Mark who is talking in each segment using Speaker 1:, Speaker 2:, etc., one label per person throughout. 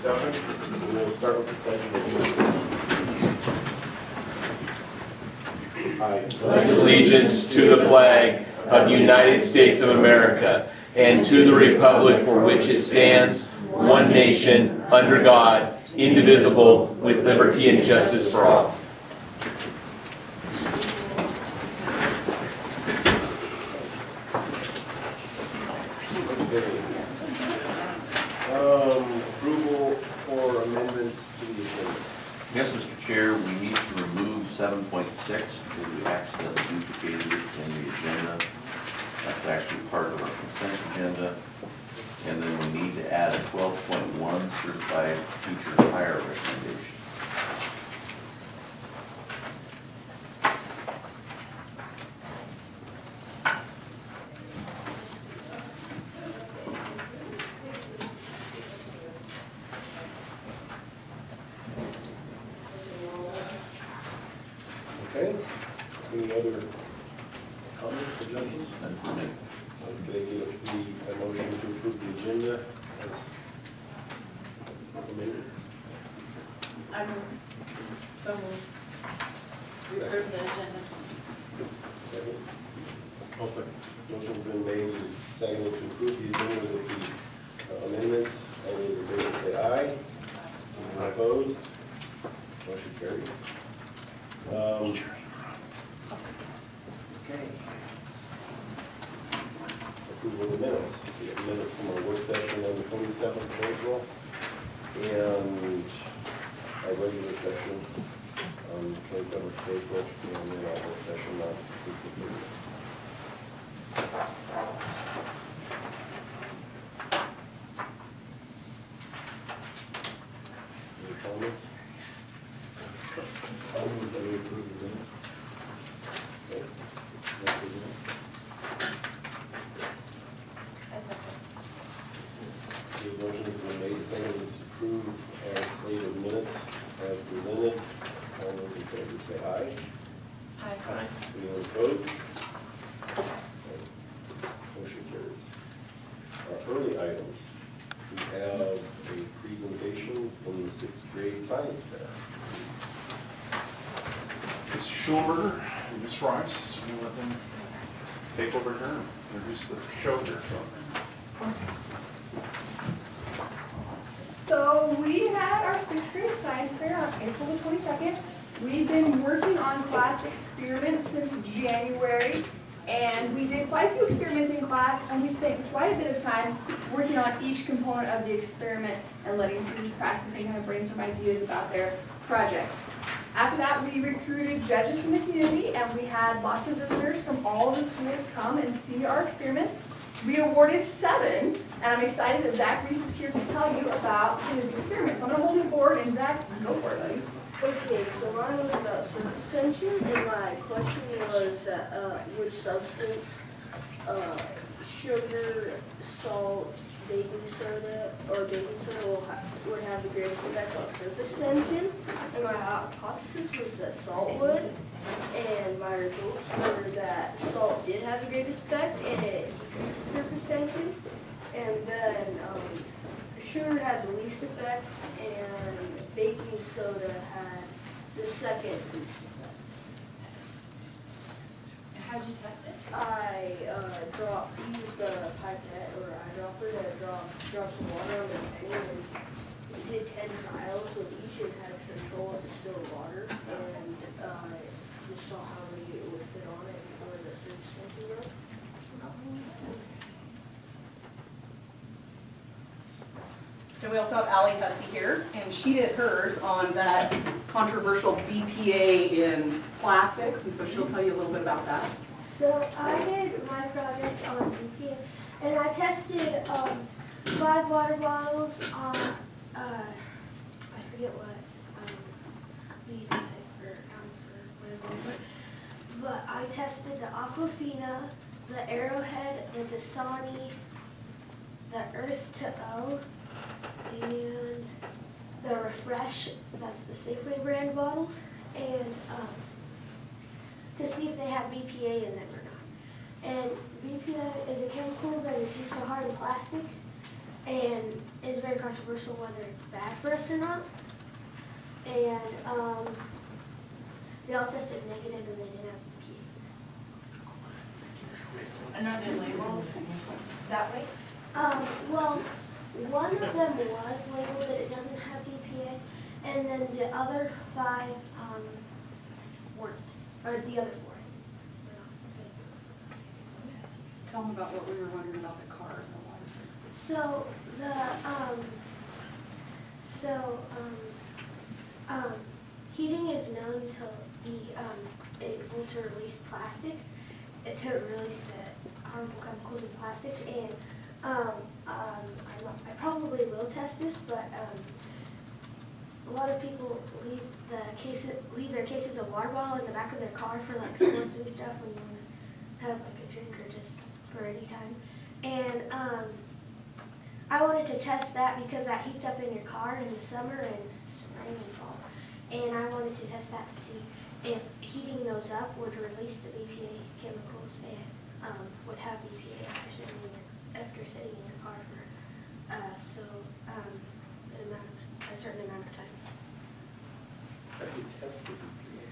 Speaker 1: 7, and we'll start with the Pledge of Allegiance. I
Speaker 2: pledge allegiance to the flag of the United States of America and to the republic for which it stands, one nation, under God, indivisible, with liberty and justice for all.
Speaker 1: Approval for amendments to the agenda.
Speaker 3: Yes, Mr. Chair, we need to remove 7.6 because we accidentally duplicated it in the agenda. That's actually part of our consent agenda. And then we need to add a 12.1 certified teacher hire recommendation.
Speaker 1: Okay. Any other comments, suggestions? Okay, give a motion to approve the agenda as amended.
Speaker 4: I move. So moved. Approve the agenda.
Speaker 1: Second. I'll second. Motion's been made and seconded to approve the agenda with the amendments. All those in favor say aye. Anyone opposed? Motion carries. Okay. Approval of the minutes. We have minutes from our work session on the 27th of April and our regular session on the 27th of April and then our work session on April 30th. Any comments? I'll move that we approve the minutes. Okay. Next is it.
Speaker 4: I second.
Speaker 1: The motion has been made and seconded to approve as slated minutes as presented. All those in favor say aye.
Speaker 4: Aye.
Speaker 1: Anyone opposed? Okay. Motion carries. Our early items. We have a presentation from the 6th grade science fair.
Speaker 5: Mr. Schulberger and Ms. Rice, we'll let them take over here and introduce the show here.
Speaker 6: So we had our 6th grade science fair on April the 22nd. We've been working on class experiments since January, and we did quite a few experiments in class, and we spent quite a bit of time working on each component of the experiment and letting students practice and kind of brainstorm ideas about their projects. After that, we recruited judges from the community, and we had lots of visitors from all of the schools come and see our experiments. We awarded 7, and I'm excited that Zach Reese is here to tell you about his experiments. I'm going to hold his board, and Zach, go for it, buddy.
Speaker 7: Okay, so mine was about surface tension, and my question was that which substance, sugar, salt, baking soda, would have the greatest effect on surface tension. And my hypothesis was that salt would, and my results were that salt did have the greatest effect, and it decreases surface tension. And then sugar had the least effect, and baking soda had the second least effect.
Speaker 4: How'd you test it?
Speaker 7: I used a pipette or eyedropper to drop some water on the thing, and did 10 trials with each and had control of the distilled water, and just saw how many it would fit on it before the surface tension broke.
Speaker 6: And we also have Allyhussey here, and she did hers on that controversial BPA in plastics, and so she'll tell you a little bit about that.
Speaker 8: So I did my project on BPA, and I tested 5 water bottles on, I forget what, liter or ounce or whatever, but I tested the Aquafina, the Arrowhead, the Dasani, the Earth to O, and the Refresh, that's the Safeway brand bottles, and to see if they have BPA in them or not. And BPA is a chemical that is used to harden plastics, and it's very controversial whether it's bad for us or not. And they all tested negative and they didn't have BPA.
Speaker 4: And are they labeled that way?
Speaker 8: Well, one of them was labeled that it doesn't have BPA, and then the other 5 weren't, or the other 4.
Speaker 4: Tell them about what we were wondering about the car and the water.
Speaker 8: So heating is known to be able to release plastics, to release the harmful chemicals in plastics, and I probably will test this, but a lot of people leave their cases of water bottle in the back of their car for like sports and stuff when you want to have like a drink or just for any time. And I wanted to test that because that heats up in your car in the summer and spring and fall. And I wanted to test that to see if heating those up would release the BPA chemicals and would have BPA after sitting in your car for a certain amount of time.
Speaker 1: How do you test the BPA?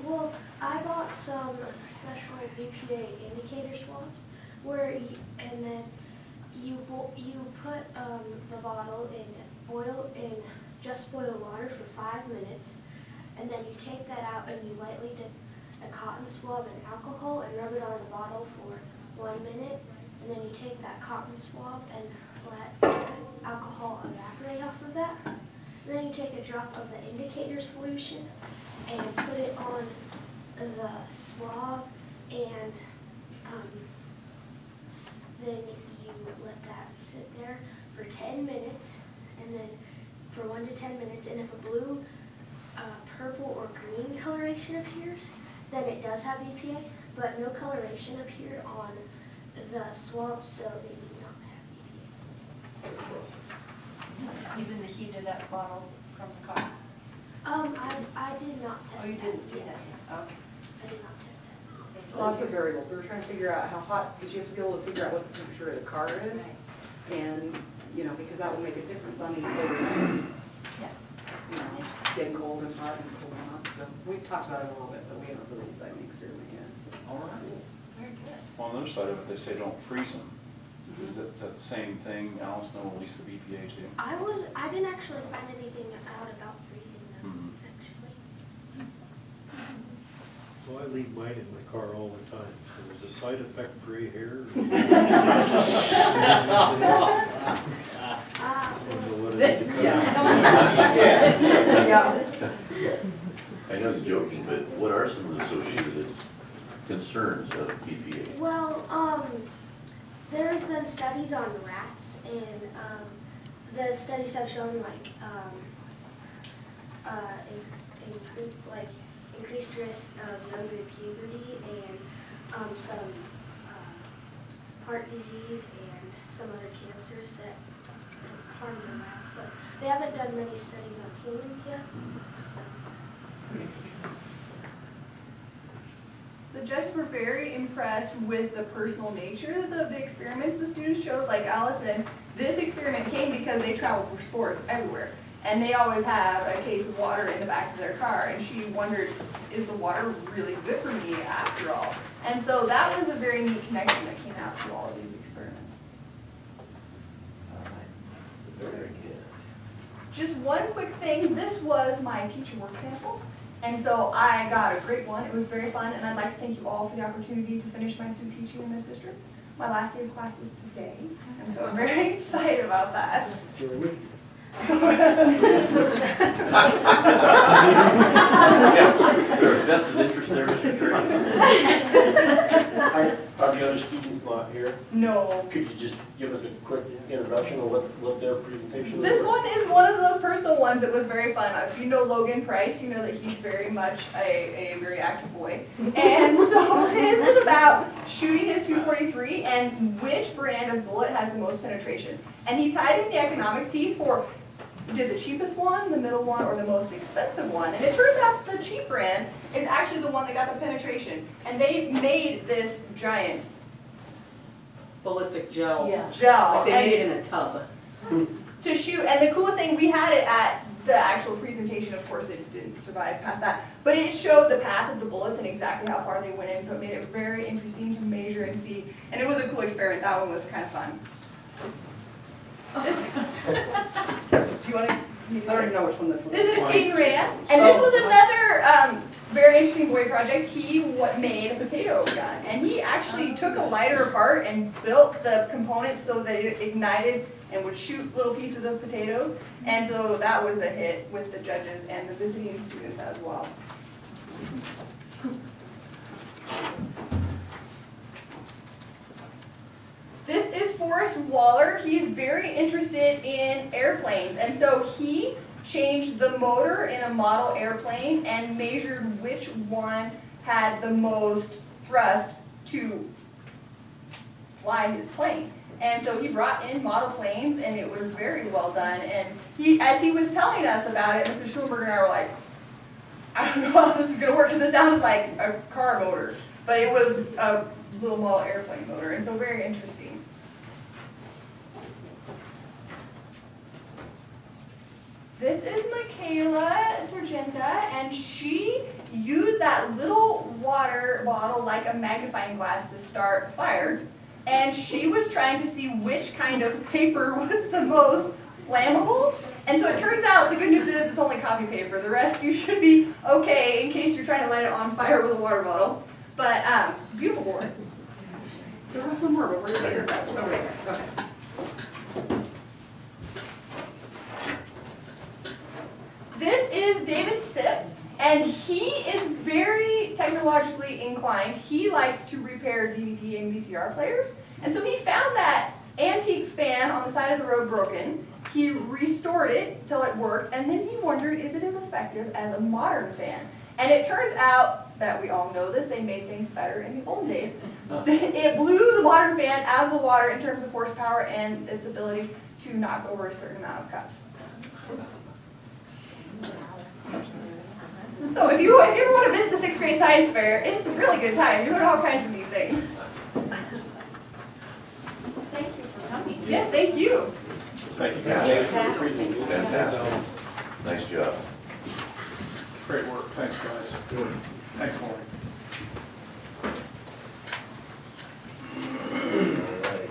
Speaker 8: Well, I bought some special BPA indicator swabs and then you put the bottle in just boiled water for 5 minutes, and then you take that out and you lightly dip a cotton swab in alcohol and rub it on the bottle for 1 minute, and then you take that cotton swab and let the alcohol evaporate off of that. And then you take a drop of the indicator solution and put it on the swab, and then you let that sit there for 10 minutes, and then for 1 to 10 minutes, and if a blue, purple, or green coloration appears, then it does have BPA, but no coloration appeared on the swab, so they do not have BPA.
Speaker 4: Even the heated up bottles from the car?
Speaker 8: I did not test that.
Speaker 4: Oh, you didn't do
Speaker 8: yet.
Speaker 4: that? Okay.
Speaker 8: I did not test that.
Speaker 9: Lots of variables. We were trying to figure out how hot, because you have to be able to figure out what the temperature of the car is. And, because that will make a difference on these colder nights.
Speaker 4: Yeah.
Speaker 9: Getting cold and hot and cold and hot. So we've talked about it a little bit, but we haven't really designed the experiment yet.
Speaker 5: All right.
Speaker 4: Very good.
Speaker 5: Well, on the other side of it, they say don't freeze them. Is that the same thing, Alice, no, release the BPA too?
Speaker 8: I didn't actually find anything out about freezing them, actually.
Speaker 10: So I leave mine in my car all the time. So there's a side effect gray hair.
Speaker 3: I know he's joking, but what are some of the associated concerns of BPA?
Speaker 8: Well, there's been studies on rats, and the studies have shown increased risk of younger puberty and some heart disease and some other cancers that harm the rats, but they haven't done many studies on humans yet. So.
Speaker 6: The judges were very impressed with the personal nature of the experiments the students chose. Like Allison, this experiment came because they travel for sports everywhere. And they always have a case of water in the back of their car. And she wondered, is the water really good for me after all? And so that was a very neat connection that came out through all of these experiments.
Speaker 3: Very good.
Speaker 6: Just one quick thing, this was my teacher work sample. And so I got a great one. It was very fun, and I'd like to thank you all for the opportunity to finish my student teaching in this district. My last day of class was today, and so I'm very excited about that.
Speaker 1: So are we?
Speaker 3: There's a vested interest there, Mr. Curry.
Speaker 1: Are the other students not here?
Speaker 6: No.
Speaker 1: Could you just give us a quick introduction of what their presentation was?
Speaker 6: This one is one of those personal ones that was very fun. If you know Logan Price, you know that he's very much a very active boy. And so his is about shooting his .243 and which brand of bullet has the most penetration. And he tied in the economic piece for did the cheapest one, the middle one, or the most expensive one. And it turns out the cheap brand is actually the one that got the penetration. And they made this giant
Speaker 9: ballistic gel.
Speaker 6: gel.
Speaker 9: Like they made it in a tub.
Speaker 6: To shoot, and the coolest thing, we had it at the actual presentation, of course it didn't survive past that, but it showed the path of the bullets and exactly how far they went in, so it made it very interesting to measure and see, and it was a cool experiment. That one was kind of fun. Do you want to?
Speaker 9: I don't even know which one this one is.
Speaker 6: This is Peyton Rhea, and this was another very interesting boy project. He made a potato gun, and he actually took a lighter apart and built the components so that it ignited and would shoot little pieces of potato, and so that was a hit with the judges and the visiting students as well. This is Forrest Waller. He's very interested in airplanes, and so he changed the motor in a model airplane and measured which one had the most thrust to fly his plane. And so he brought in model planes, and it was very well done. And as he was telling us about it, Mr. Schulenberger and I were like, I don't know how this is going to work, because it sounded like a car motor, but it was a little model airplane motor, and so very interesting. This is Michaela Sargenta, and she used that little water bottle like a magnifying glass to start a fire. And she was trying to see which kind of paper was the most flammable. And so it turns out the good news is it's only copy paper. The rest you should be okay in case you're trying to light it on fire with a water bottle. But beautiful board.
Speaker 9: There was one more, but where did it go? Over there. Okay.
Speaker 6: This is David Sipp, and he is very technologically inclined. He likes to repair DVD and VCR players, and so he found that antique fan on the side of the road broken. He restored it till it worked, and then he wondered, is it as effective as a modern fan? And it turns out that we all know this, they made things better in the old days. It blew the modern fan out of the water in terms of horsepower and its ability to knock over a certain amount of cups. So if you ever want to visit the 6th grade science fair, it's a really good time. You learn all kinds of neat things.
Speaker 4: Thank you for coming.
Speaker 6: Yes, thank you.
Speaker 3: Thank you, guys. Fantastic. Nice job.
Speaker 5: Great work, thanks, guys. Thanks, Laurie.
Speaker 1: Alright.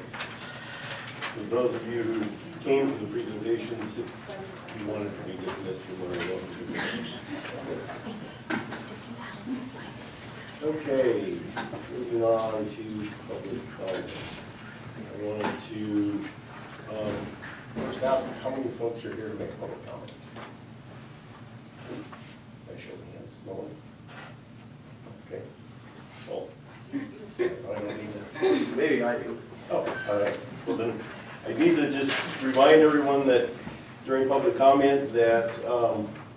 Speaker 1: So those of you who came to the presentations, if you wanted to be dismissed, you're more than welcome to do that. Okay, moving on to public comment. I wanted to first ask how many folks are here to make public comment? I show the hands. No one? Okay. Well, I don't need to. Maybe I do. Oh, all right. Well then, I need to just remind everyone that during public comment that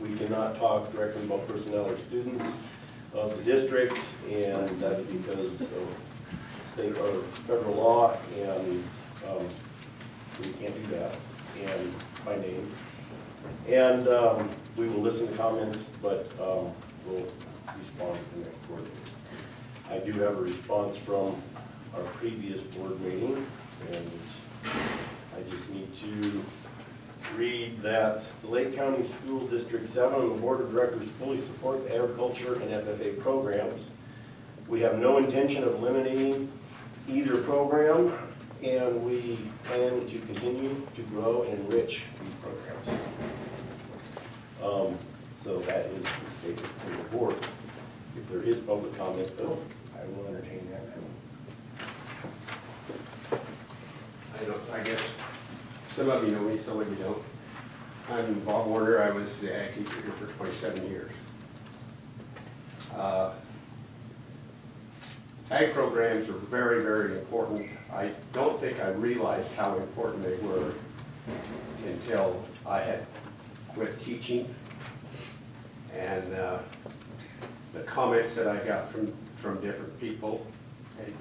Speaker 1: we cannot talk directly about personnel or students of the district, and that's because of state or federal law, and so we can't do that, and by name. And we will listen to comments, but we'll respond to the next board meeting. I do have a response from our previous board meeting, and I just need to read that the Lake County School District 7 and the Board of Directors fully support the agriculture and FFA programs. We have no intention of eliminating either program, and we plan to continue to grow and enrich these programs. So that is the statement from the board. If there is public comment, though, I will entertain that.
Speaker 11: I guess some of you know me, some of you don't. I'm Bob Warner. I was the ag teacher here for 27 years. Ag programs are very, very important. I don't think I realized how important they were until I had quit teaching. And the comments that I got from different people,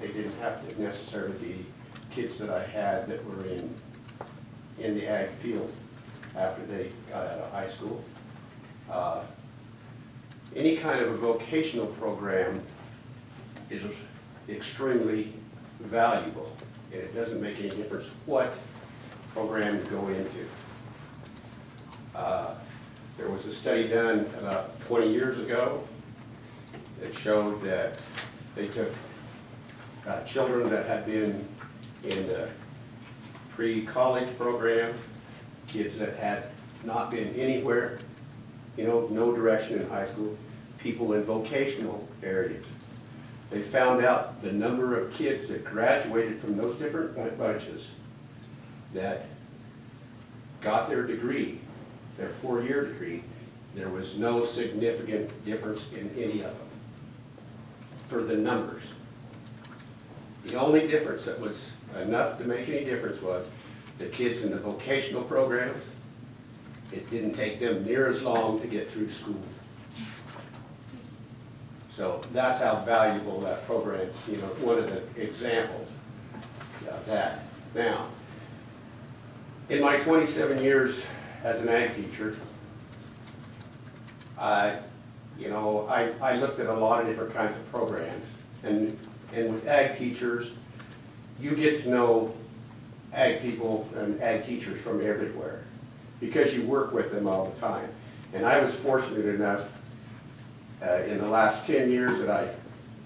Speaker 11: they didn't have to necessarily be kids that I had that were in the ag field after they got out of high school. Any kind of a vocational program is extremely valuable. and it doesn't make any difference what program you go into. There was a study done about 20 years ago that showed that they took children that had been in the pre-college program, kids that had not been anywhere, no direction in high school, people in vocational areas. They found out the number of kids that graduated from those different bunches that got their degree, their 4-year degree, there was no significant difference in any of them for the numbers. The only difference that was enough to make any difference was the kids in the vocational programs. It didn't take them near as long to get through school. So that's how valuable that program, one of the examples of that. Now, in my 27 years as an ag teacher, I looked at a lot of different kinds of programs, and with ag teachers, you get to know ag people and ag teachers from everywhere because you work with them all the time. And I was fortunate enough in the last 10 years that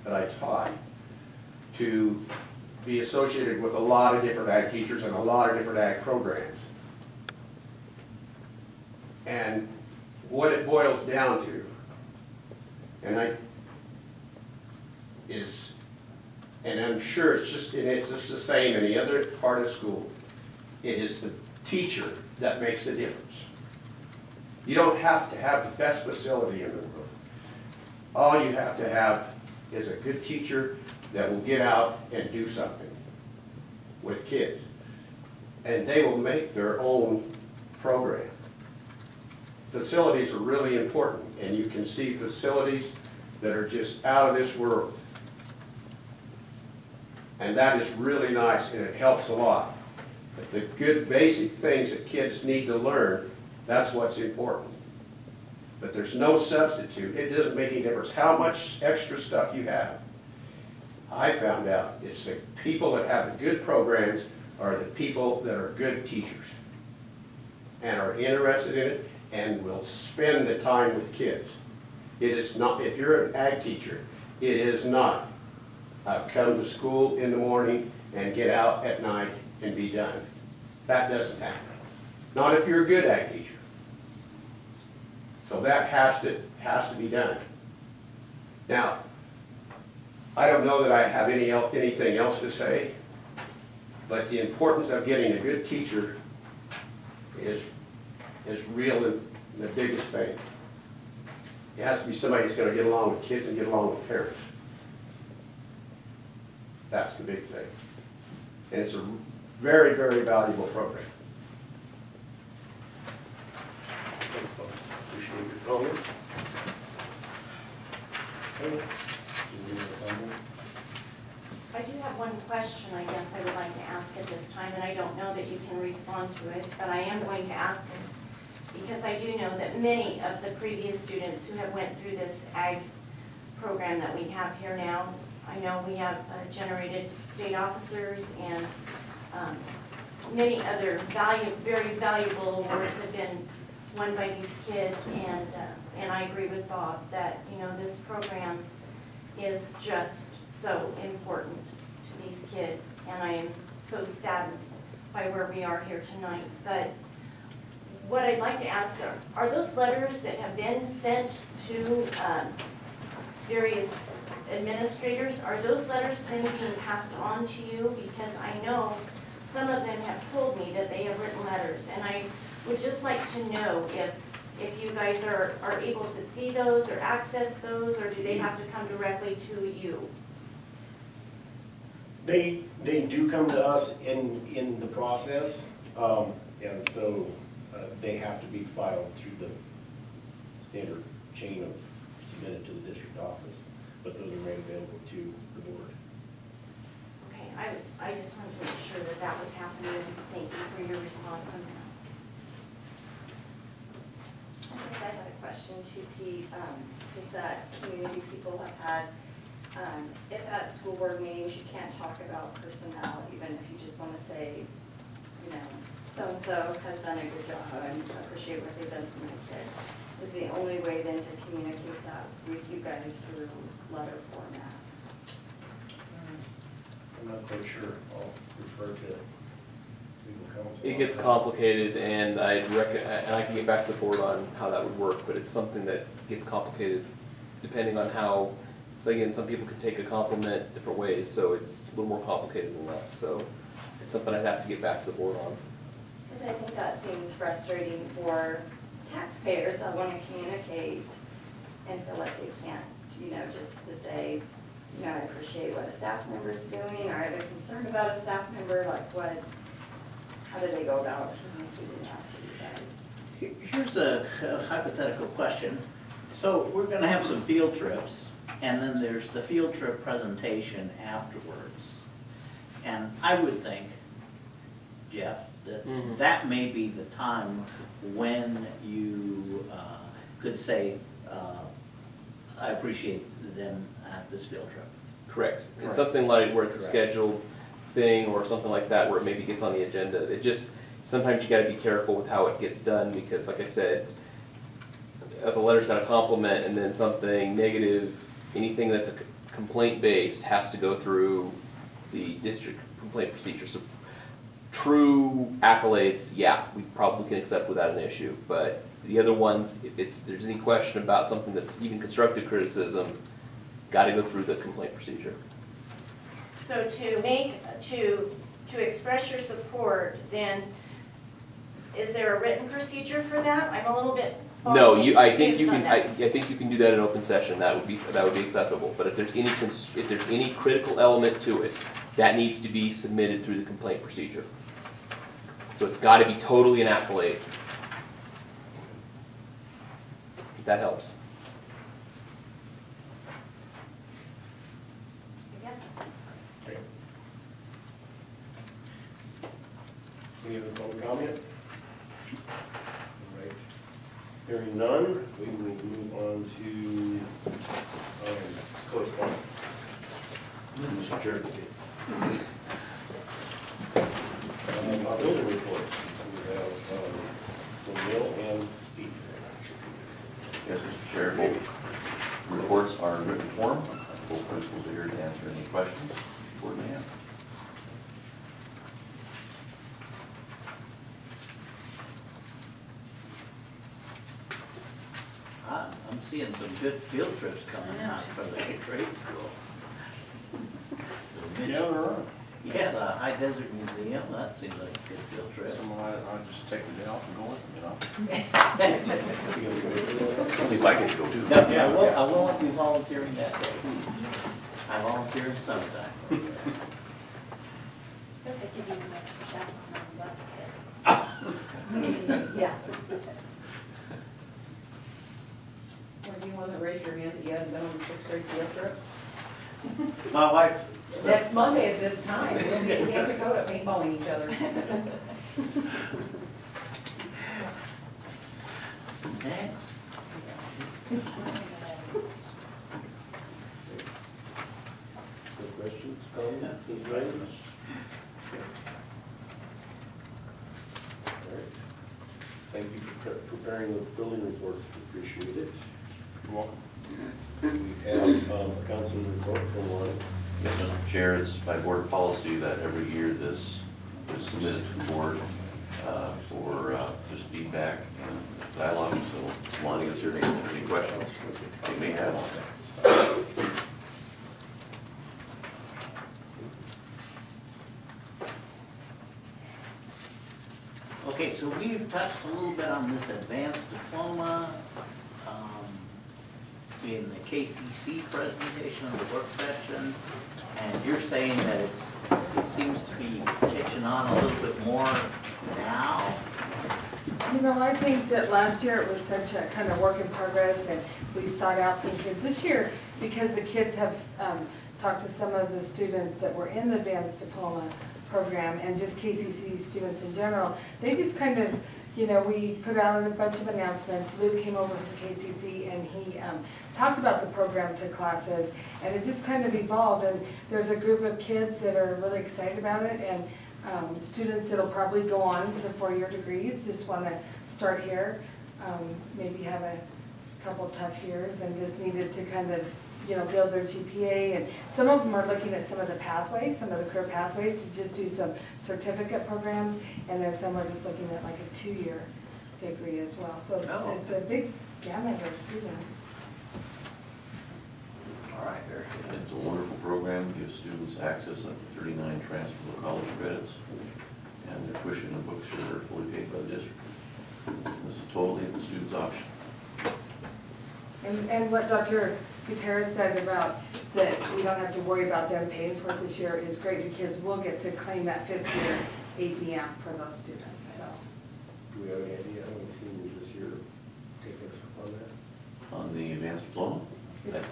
Speaker 11: I taught to be associated with a lot of different ag teachers and a lot of different ag programs. And what it boils down to, and I'm sure it's just the same in any other part of school, it is the teacher that makes the difference. You don't have to have the best facility in the world. All you have to have is a good teacher that will get out and do something with kids. And they will make their own program. Facilities are really important, and you can see facilities that are just out of this world. And that is really nice, and it helps a lot. But the good basic things that kids need to learn, that's what's important. But there's no substitute. It doesn't make any difference how much extra stuff you have. I found out it's the people that have the good programs are the people that are good teachers and are interested in it and will spend the time with kids. It is not, if you're an ag teacher, it is not come to school in the morning and get out at night and be done. That doesn't happen. Not if you're a good ag teacher. So that has to be done. Now, I don't know that I have anything else to say, but the importance of getting a good teacher is real, the biggest thing. It has to be somebody that's going to get along with kids and get along with parents. That's the big thing. And it's a very, very valuable program.
Speaker 1: Appreciate your comments.
Speaker 12: I do have one question, I guess, I would like to ask at this time, and I don't know that you can respond to it, but I am going to ask it because I do know that many of the previous students who have went through this ag program that we have here now, I know we have generated state officers and many other very valuable awards have been won by these kids, and I agree with Bob that this program is just so important to these kids, and I am so saddened by where we are here tonight. But what I'd like to ask are those letters that have been sent to various administrators, are those letters then being passed on to you? Because I know some of them have told me that they have written letters, and I would just like to know if you guys are able to see those or access those, or do they have to come directly to you?
Speaker 13: They do come to us in the process, and so they have to be filed through the standard chain of submitted to the district office, but those are made available to the board.
Speaker 12: Okay, I just wanted to make sure that that was happening. Thank you for your response on that.
Speaker 14: I have a question to Pete, just that community people have had
Speaker 12: if at school board meetings, you can't talk about personnel, even if you just want to say, you know, so-and-so has done a good job, and appreciate what they've done for my kid, is the only way then to communicate that with you guys through letter format.
Speaker 13: I'm not quite sure. I'll refer to legal counsel.
Speaker 2: It gets complicated, and I can get back to the board on how that would work, but it's something that gets complicated depending on how, so again, some people can take a compliment different ways, so it's a little more complicated than that. So it's something I'd have to get back to the board on.
Speaker 12: Because I think that seems frustrating for taxpayers that want to communicate and feel like they can't, you know, just to say, you know, I appreciate what a staff member is doing, or I have a concern about a staff member, like what, how do they go about communicating that to you guys?
Speaker 14: Here's a hypothetical question. So we're gonna have some field trips, and then there's the field trip presentation afterwards. And I would think, Jeff, that that may be the time when you could say, I appreciate them at this field trip.
Speaker 2: Correct. And something like where it's a scheduled thing or something like that where it maybe gets on the agenda. It just, sometimes you gotta be careful with how it gets done because like I said, if a letter's got a compliment and then something negative, anything that's a complaint based has to go through the district complaint procedure. So true accolades, yeah, we probably can accept without an issue, but the other ones, if there's any question about something that's even constructive criticism, got to go through the complaint procedure.
Speaker 12: So to express your support, then, is there a written procedure for that? I'm a little bit
Speaker 2: No, I think you can. I think you can do that in open session. That would be acceptable. But if there's any critical element to it, that needs to be submitted through the complaint procedure. So it's got to be totally an accolade. If that helps.
Speaker 12: Yes.
Speaker 13: Okay. Any other public comment? All right. Hearing none, we will move on to correspondence. Mr. Chair. Our building reports. We have from Neil and Steve.
Speaker 3: Yes, Mr. Chair, both reports are in written form. Both principals are here to answer any questions the board may have.
Speaker 14: I'm seeing some good field trips coming out for the 8th grade school.
Speaker 5: Yeah, there are.
Speaker 14: Yeah, the High Desert Museum, that seems like a good field trip.
Speaker 5: I'll just take the day off and go with them, you know?
Speaker 2: Only if I get to go too.
Speaker 14: No, yeah, I will be volunteering that day. I volunteer in summertime.
Speaker 4: I bet they could use an extra chaperone on the bus. Yeah.
Speaker 9: Were you one that raised your hand that you hadn't been on the 6th grade field trip?
Speaker 14: My wife.
Speaker 9: Next Monday at this time, we'll be in North Dakota paintballing each other.
Speaker 14: Thanks.
Speaker 1: Good questions, comments, concerns? All right. Thank you for preparing the building reports, appreciate it.
Speaker 5: You're welcome.
Speaker 1: We have a council report from Lonnie.
Speaker 3: Yes, Mr. Chair, it's by board policy that every year this is submitted to the board for just feedback and dialogue. So Lonnie is here to answer any questions you may have on that.
Speaker 14: Okay, so we've touched a little bit on this advanced diploma in the KCC presentation of the work session, and you're saying that it seems to be catching on a little bit more now.
Speaker 15: You know, I think that last year it was such a kind of work in progress, and we sought out some kids this year because the kids have talked to some of the students that were in the advanced diploma program and just KCC students in general. They just kind of you know, we put out a bunch of announcements. Luke came over from KCC and he talked about the program to classes, and it just kind of evolved. And there's a group of kids that are really excited about it, and students that'll probably go on to four-year degrees just want to start here, maybe have a couple tough years and just needed to kind of, you know, build their GPA. And some of them are looking at some of the pathways, some of the career pathways to just do some certificate programs, and then some are just looking at like a 2-year degree as well. So it's a big gamut of students.
Speaker 3: All right, very good. It's a wonderful program, gives students access up to 39 transferable college credits, and their tuition and books are fully paid by the district. This is totally at the student's option.
Speaker 15: And what Dr. Gutierrez said about that we don't have to worry about them paying for it this year is great, because we'll get to claim that 5th-year ADM for those students, so.
Speaker 13: Do we have any idea how many seniors this year taking us up on that?
Speaker 3: On the advanced diploma?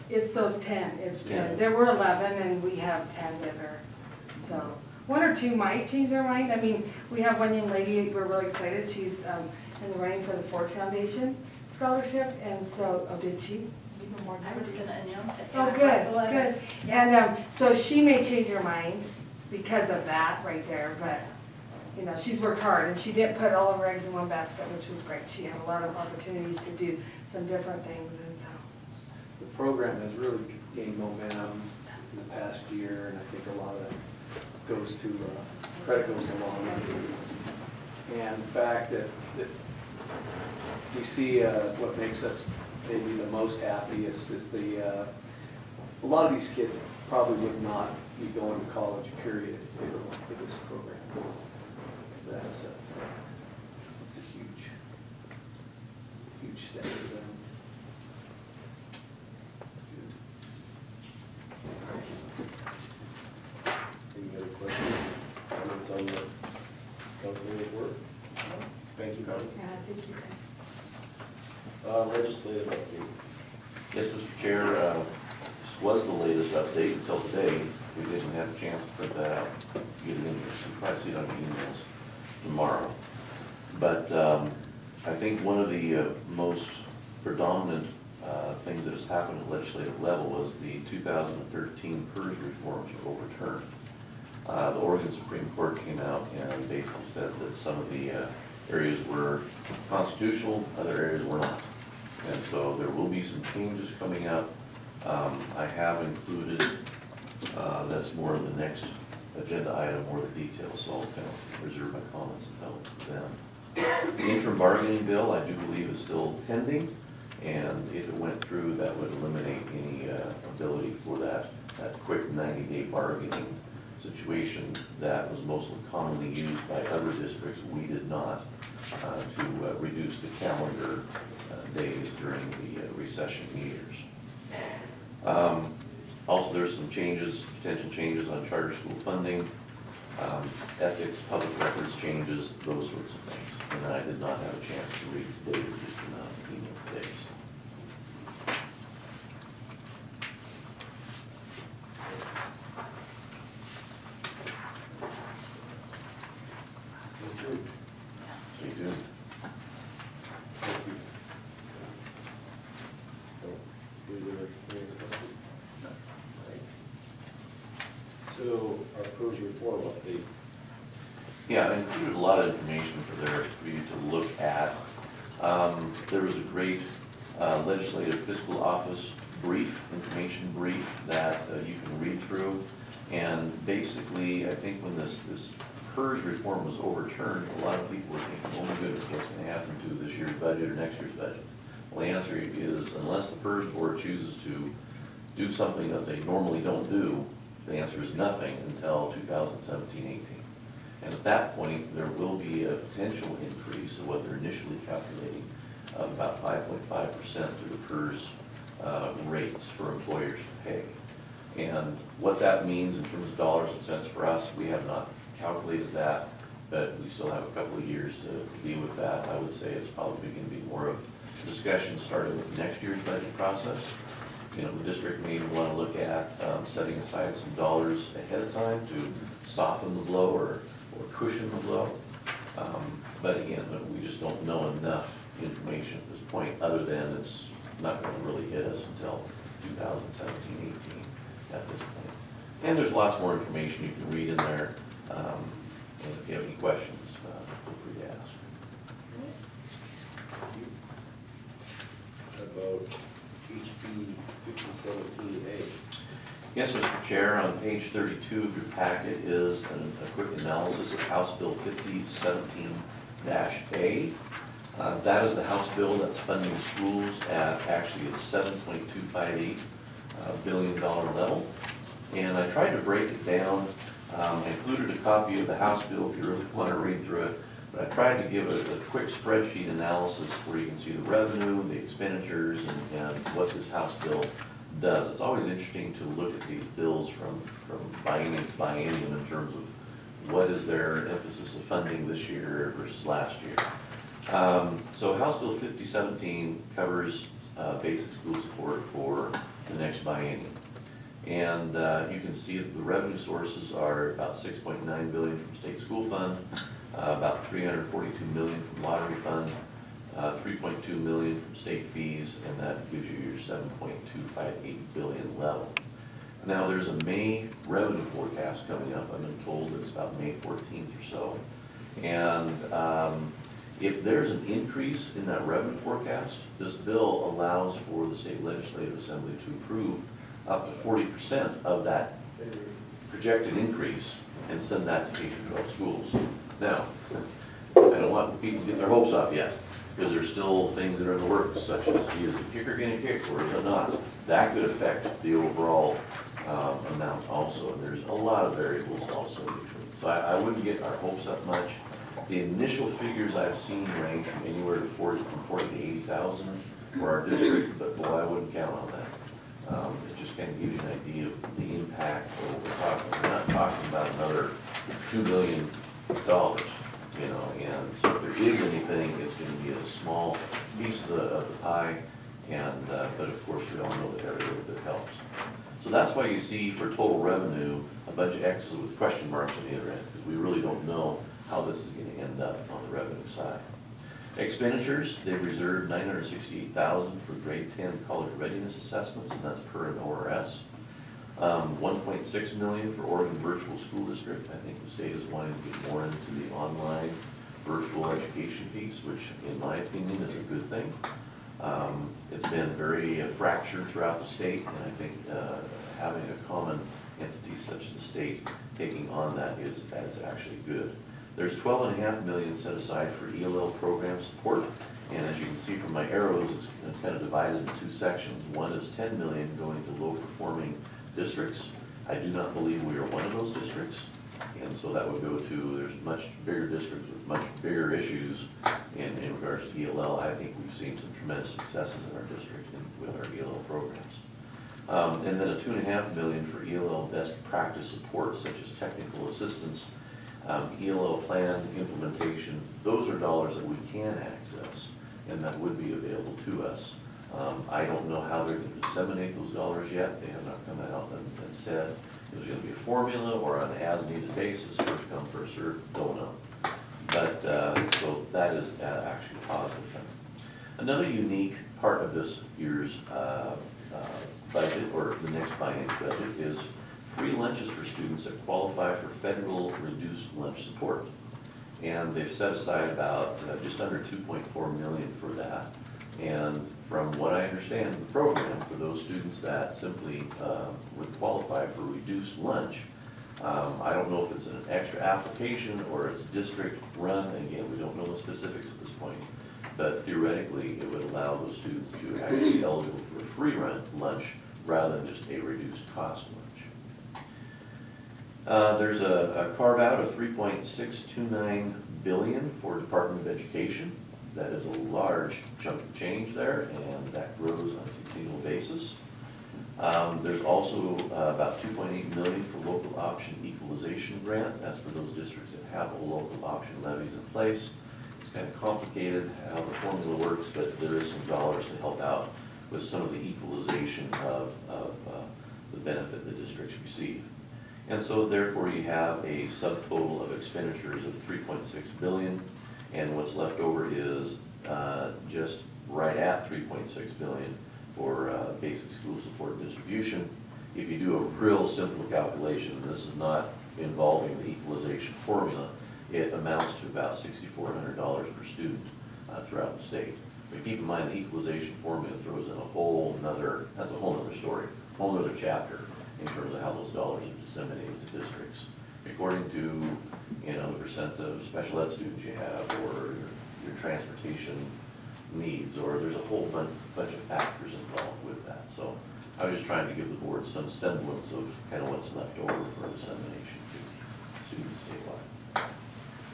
Speaker 15: It's those 10, it's 10.
Speaker 3: 10.
Speaker 15: There were 11 and we have 10 that are, so. 1 or 2 might change their mind. I mean, we have one young lady, we're really excited, she's in the running for the Ford Foundation scholarship, and so, oh, did she? Even more
Speaker 4: I was gonna announce it.
Speaker 15: Oh, good, good. And so she may change her mind because of that right there, but, you know, she's worked hard, and she didn't put all of her eggs in one basket, which was great. She had a lot of opportunities to do some different things, and so.
Speaker 16: The program has really gained momentum in the past year, and I think a lot of that goes to, credit goes to long. And the fact that we see what makes us maybe the most happiest is a lot of these kids probably would not be going to college, period, if they were for this program. That's it's a huge step for them.
Speaker 13: Any other questions, comments on the counseling report? Thank you, Connie.
Speaker 15: Yeah, thank you guys.
Speaker 13: Legislative update.
Speaker 3: Yes, Mr. Chair, this was the latest update until today. We didn't have a chance to print that out, get it in here. So you'll probably see it on the emails tomorrow. But I think one of the most predominant things that has happened at the legislative level was the 2013 PERS reforms were overturned. The Oregon Supreme Court came out and basically said that some of the areas were constitutional, other areas were not. And so there will be some changes coming up. I have included, that's more of the next agenda item, more the details, so I'll kind of reserve my comments until then. The interim bargaining bill, I do believe, is still pending, and if it went through, that would eliminate any ability for that quick 90-day bargaining situation that was mostly commonly used by other districts. We did not, to reduce the calendar days during the recession years. Also, there's some changes, potential changes on charter school funding, ethics, public records changes, those sorts of things. And I did not have a chance to read today, just an email today.
Speaker 13: Stay tuned.
Speaker 3: Stay tuned.
Speaker 13: Thank you. Do there any other questions? No. All right. So our PERS reform update.
Speaker 3: Yeah, I included a lot of information for you to look at. There was a great legislative fiscal office brief, information brief that you can read through. And basically, I think when this PERS reform was overturned, a lot of people were thinking, oh my goodness, what's going to happen to this year's budget or next year's budget? Well, the answer is, unless the PERS board chooses to do something that they normally don't do, the answer is nothing until 2017-18. And at that point, there will be a potential increase of what they're initially calculating of about 5.5% to the PERS rates for employers to pay. And what that means in terms of dollars and cents for us, we have not calculated that, but we still have a couple of years to deal with that. I would say it's probably going to be more of a discussion starting with next year's budget process. You know, the district may want to look at setting aside some dollars ahead of time to soften the blow or cushion the blow. But again, we just don't know enough information at this point, other than it's not gonna really hit us until 2017, 18 at this point. And there's lots more information you can read in there. And if you have any questions, feel free to ask.
Speaker 1: How about HB 5017A?
Speaker 3: Yes, Mr. Chair, on page 32 of your packet is a quick analysis of House Bill 5017-A. That is the House bill that's funding schools at actually a $7.258 billion level. And I tried to break it down. I included a copy of the House bill if you really want to read through it. But I tried to give a quick spreadsheet analysis where you can see the revenue, the expenditures, and what this House bill does. It's always interesting to look at these bills from biennium to biennium in terms of what is their emphasis of funding this year versus last year. So House Bill 5017 covers basic school support for the next biennium. And you can see that the revenue sources are about $6.9 billion from state school fund, about $342 million from lottery fund, $3.2 million from state fees, and that gives you your $7.258 billion level. Now there's a May revenue forecast coming up. I've been told it's about May 14th or so. And if there's an increase in that revenue forecast, this bill allows for the state legislative assembly to approve up to 40% of that projected increase and send that to K-12 schools. Now, I don't want people to get their hopes up yet, because there's still things that are in the works, such as, is the kicker going to kick or is it not? That could affect the overall amount also, and there's a lot of variables also in between. So I wouldn't get our hopes up much. The initial figures I've seen range from anywhere to 40 to 80,000 for our district, but boy, I wouldn't count on that. It just kind of gives you an idea of the impact of what we're talking. We're not talking about another $2 billion, you know, and so if there is anything, it's going to be a small piece of the pie, and but of course we all know that every little bit helps. So that's why you see for total revenue a bunch of X's with question marks on the other end, because we really don't know how this is going to end up on the revenue side. Expenditures, they've reserved $968,000 for grade 10 college readiness assessments, and that's per an ORS. $1.6 million for Oregon Virtual School District. I think the state is wanting to get more into the online virtual education piece, which in my opinion is a good thing. It's been very fractured throughout the state, and I think having a common entity such as the state taking on that is actually good. There's $12.5 million set aside for ELL program support, and as you can see from my arrows, it's kind of divided into two sections. One is $10 million going to low-performing districts. I do not believe we are one of those districts, and so that would go to, there's much bigger districts with much bigger issues in regards to ELL. I think we've seen some tremendous successes in our district with our ELL programs. And then a $2.5 million for ELL best practice support, such as technical assistance, ELL plan implementation. Those are dollars that we can access and that would be available to us. I don't know how they're going to disseminate those dollars yet. They have not come out and said there's going to be a formula or on an as-needed basis, first come, first served, don't know. But so that is actually a positive thing. Another unique part of this year's budget, or the next finance budget, is free lunches for students that qualify for federal reduced lunch support. And they've set aside about just under $2.4 million for that. And from what I understand, the program for those students that simply would qualify for reduced lunch, I don't know if it's an extra application or it's district run. Again, we don't know the specifics at this point. But theoretically, it would allow those students to actually be eligible for a free lunch rather than just a reduced cost lunch. There's a carve out of $3.629 billion for Department of Education. That is a large chunk of change there, and that grows on a continual basis. There's also about $2.8 million for local option equalization grant. That's for those districts that have local option levies in place. It's kind of complicated how the formula works, but there is some dollars to help out with some of the equalization of the benefit the districts receive. And so therefore you have a subtotal of expenditures of $3.6 billion. And what's left over is just right at 3.6 billion for basic school support and distribution. If you do a real simple calculation, and this is not involving the equalization formula, it amounts to about $6,400 per student throughout the state. But keep in mind, the equalization formula throws in a whole nother, that's a whole nother story, whole nother chapter in terms of how those dollars are disseminated to districts. According to, you know, the percent of special ed students you have, or your transportation needs, or there's a whole bunch of factors involved with that. So I was just trying to give the board some semblance of kind of what's left over for dissemination to students statewide.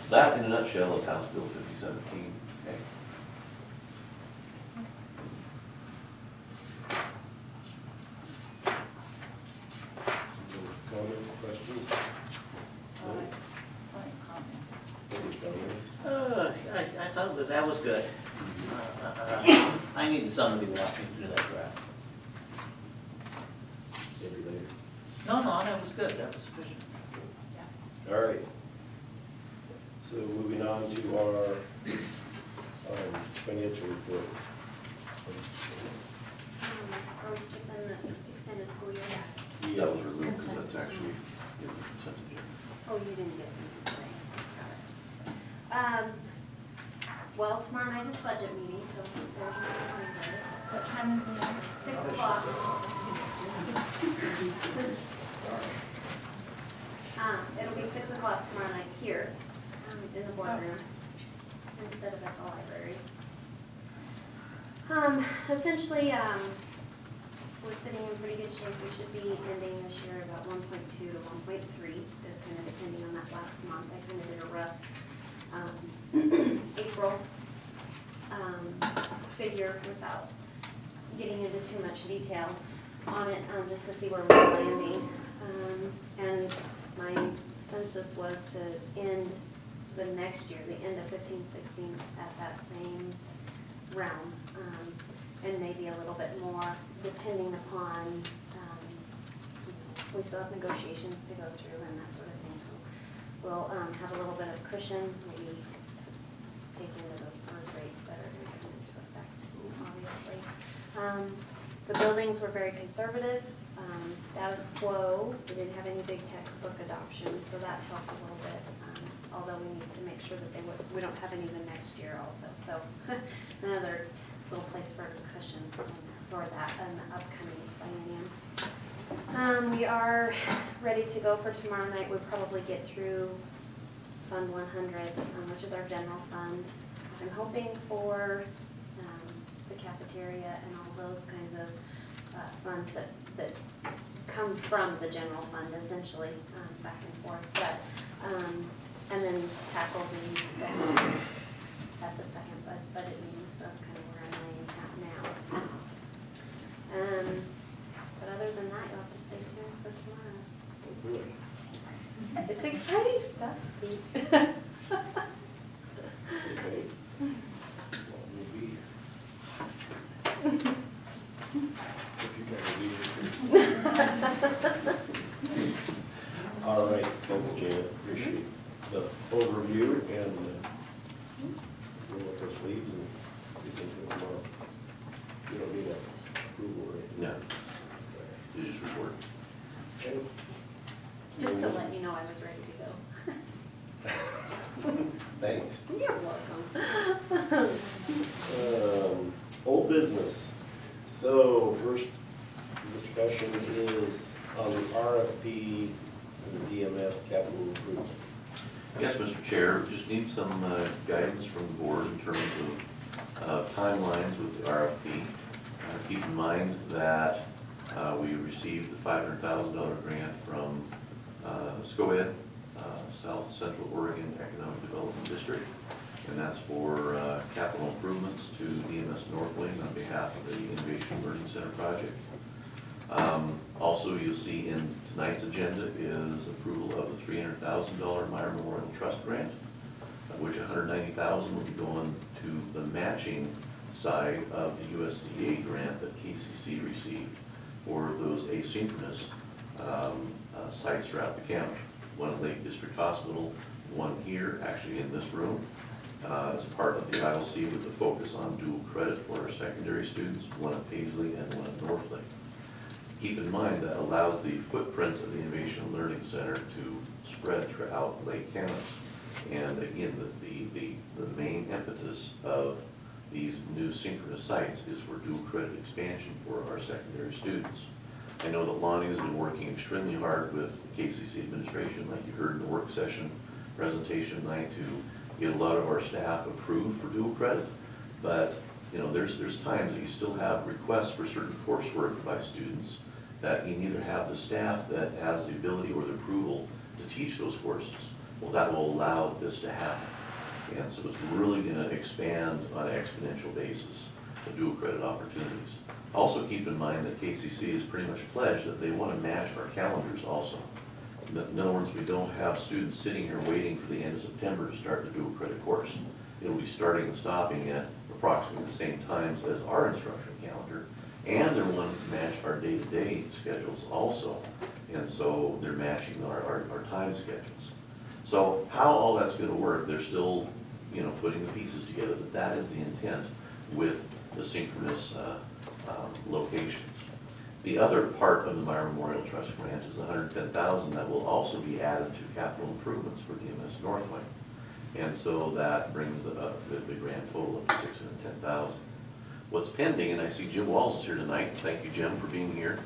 Speaker 3: So that, in a nutshell, is House Bill 5017. Okay.
Speaker 1: Comments, questions? Any comments?
Speaker 14: I thought that was good. I needed somebody to walk me through that graph.
Speaker 1: Maybe later.
Speaker 14: No, that was good, that was sufficient.
Speaker 1: All right. So moving on to our financial report.
Speaker 12: Are we skipping the extended school year?
Speaker 3: Yeah, that was removed because that's actually in the consent agenda.
Speaker 12: Oh, you didn't get it today. Got it. Well, tomorrow night is budget meeting, so there's no budget.
Speaker 4: What time is it?
Speaker 12: 6 o'clock. It'll be 6 o'clock tomorrow night here, in the boardroom, instead of at the library. Essentially, we're sitting in pretty good shape. We should be ending this year about 1.2 to 1.3, kind of depending on that last month. I kind of did a rough April figure without getting into too much detail on it, just to see where we're landing. And my census was to end the next year, the end of 15-16, at that same realm, and maybe a little bit more, depending upon, we still have negotiations to go through and that sort of thing. So we'll have a little bit of cushion, maybe take into those PERS rates that are going to come into effect, obviously. The buildings were very conservative. Status quo, we didn't have any big textbook adoptions, so that helped a little bit. Although we need to make sure that we don't have any the next year also. So another little place for cushion for that in the upcoming biennium. We are ready to go for tomorrow night. We'll probably get through Fund 100, which is our general fund. I'm hoping for the cafeteria and all those kinds of funds that come from the general fund, essentially, back and forth. But and then tackle the at the second budget meeting. So that's kind of where I'm laying at now. But other than that, you'll have to stay tuned for tomorrow.
Speaker 1: Really?
Speaker 12: It's exciting stuff, Pete.
Speaker 1: Okay. Well, we'll be. If you guys will be here. All right, thanks, Janet. Appreciate the overview, and roll up our sleeves and get into it tomorrow. You don't need a approval, right?
Speaker 3: No. You just report.
Speaker 1: Okay.
Speaker 12: Just to let you know I was ready to go.
Speaker 1: Thanks.
Speaker 12: You're welcome.
Speaker 1: Old business. So first discussion is on the RFP and the DMS capital improvement.
Speaker 3: Yes, Mr. Chair, just need some guidance from the board in terms of timelines with the RFP. Keep in mind that we received the $500,000 grant from SCOED, South Central Oregon Economic Development District, and that's for capital improvements to DMS North Wing on behalf of the Innovation Learning Center project. Also, you'll see in tonight's agenda is approval of the $300,000 Meyer Memorial Trust grant, of which $190,000 will be going to the matching side of the USDA grant that KCC received for those asynchronous sites throughout the county. One at Lake District Hospital, one here, actually in this room, as part of the Allyhussey with the focus on dual credit for our secondary students, one at Paisley and one at North Lake. Keep in mind that allows the footprint of the Innovation Learning Center to spread throughout Lake County. And again, the main impetus of these new synchronous sites is for dual credit expansion for our secondary students. I know that Lonnie has been working extremely hard with the KCC administration, like you heard in the work session presentation tonight, to get a lot of our staff approved for dual credit. But you know, there's times that you still have requests for certain coursework by students that you neither have the staff that has the ability or the approval to teach those courses. Well, that will allow this to happen. And so it's really going to expand on an exponential basis the dual credit opportunities. Also keep in mind that KCC has pretty much pledged that they want to match our calendars also. In other words, we don't have students sitting here waiting for the end of September to start the dual credit course. It'll be starting and stopping at approximately the same times as our instruction calendar, and they're wanting to match our day-to-day schedules also. And so they're matching our time schedules. So how all that's going to work, they're still, you know, putting the pieces together, but that is the intent with the synchronous locations. The other part of the Meyer Memorial Trust grant is $110,000 that will also be added to capital improvements for DMS Northway. And so that brings the grand total up to $610,000. What's pending, and I see Jim Walls is here tonight. Thank you, Jim, for being here.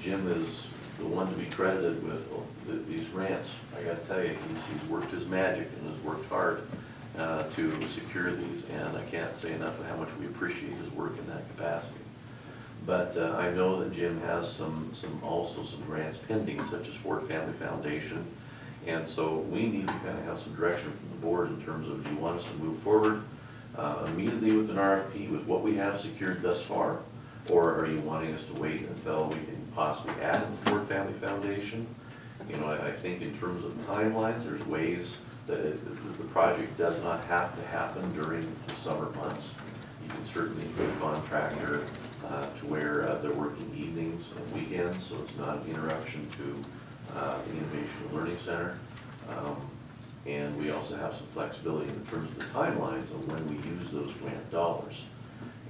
Speaker 3: Jim is the one to be credited with these grants. I got to tell you, he's worked his magic and has worked hard to secure these, and I can't say enough of how much we appreciate his work in that capacity. But I know that Jim has also some grants pending, such as Ford Family Foundation, and so we need to kind of have some direction from the board in terms of, do you want us to move forward immediately with an RFP with what we have secured thus far, or are you wanting us to wait until we can possibly add in the Ford Family Foundation? You know, I think in terms of timelines, there's ways that the project does not have to happen during the summer months. You can certainly put a contractor to where they're working evenings and weekends, so it's not an interruption to the Innovation Learning Center. And we also have some flexibility in terms of the timelines of when we use those grant dollars.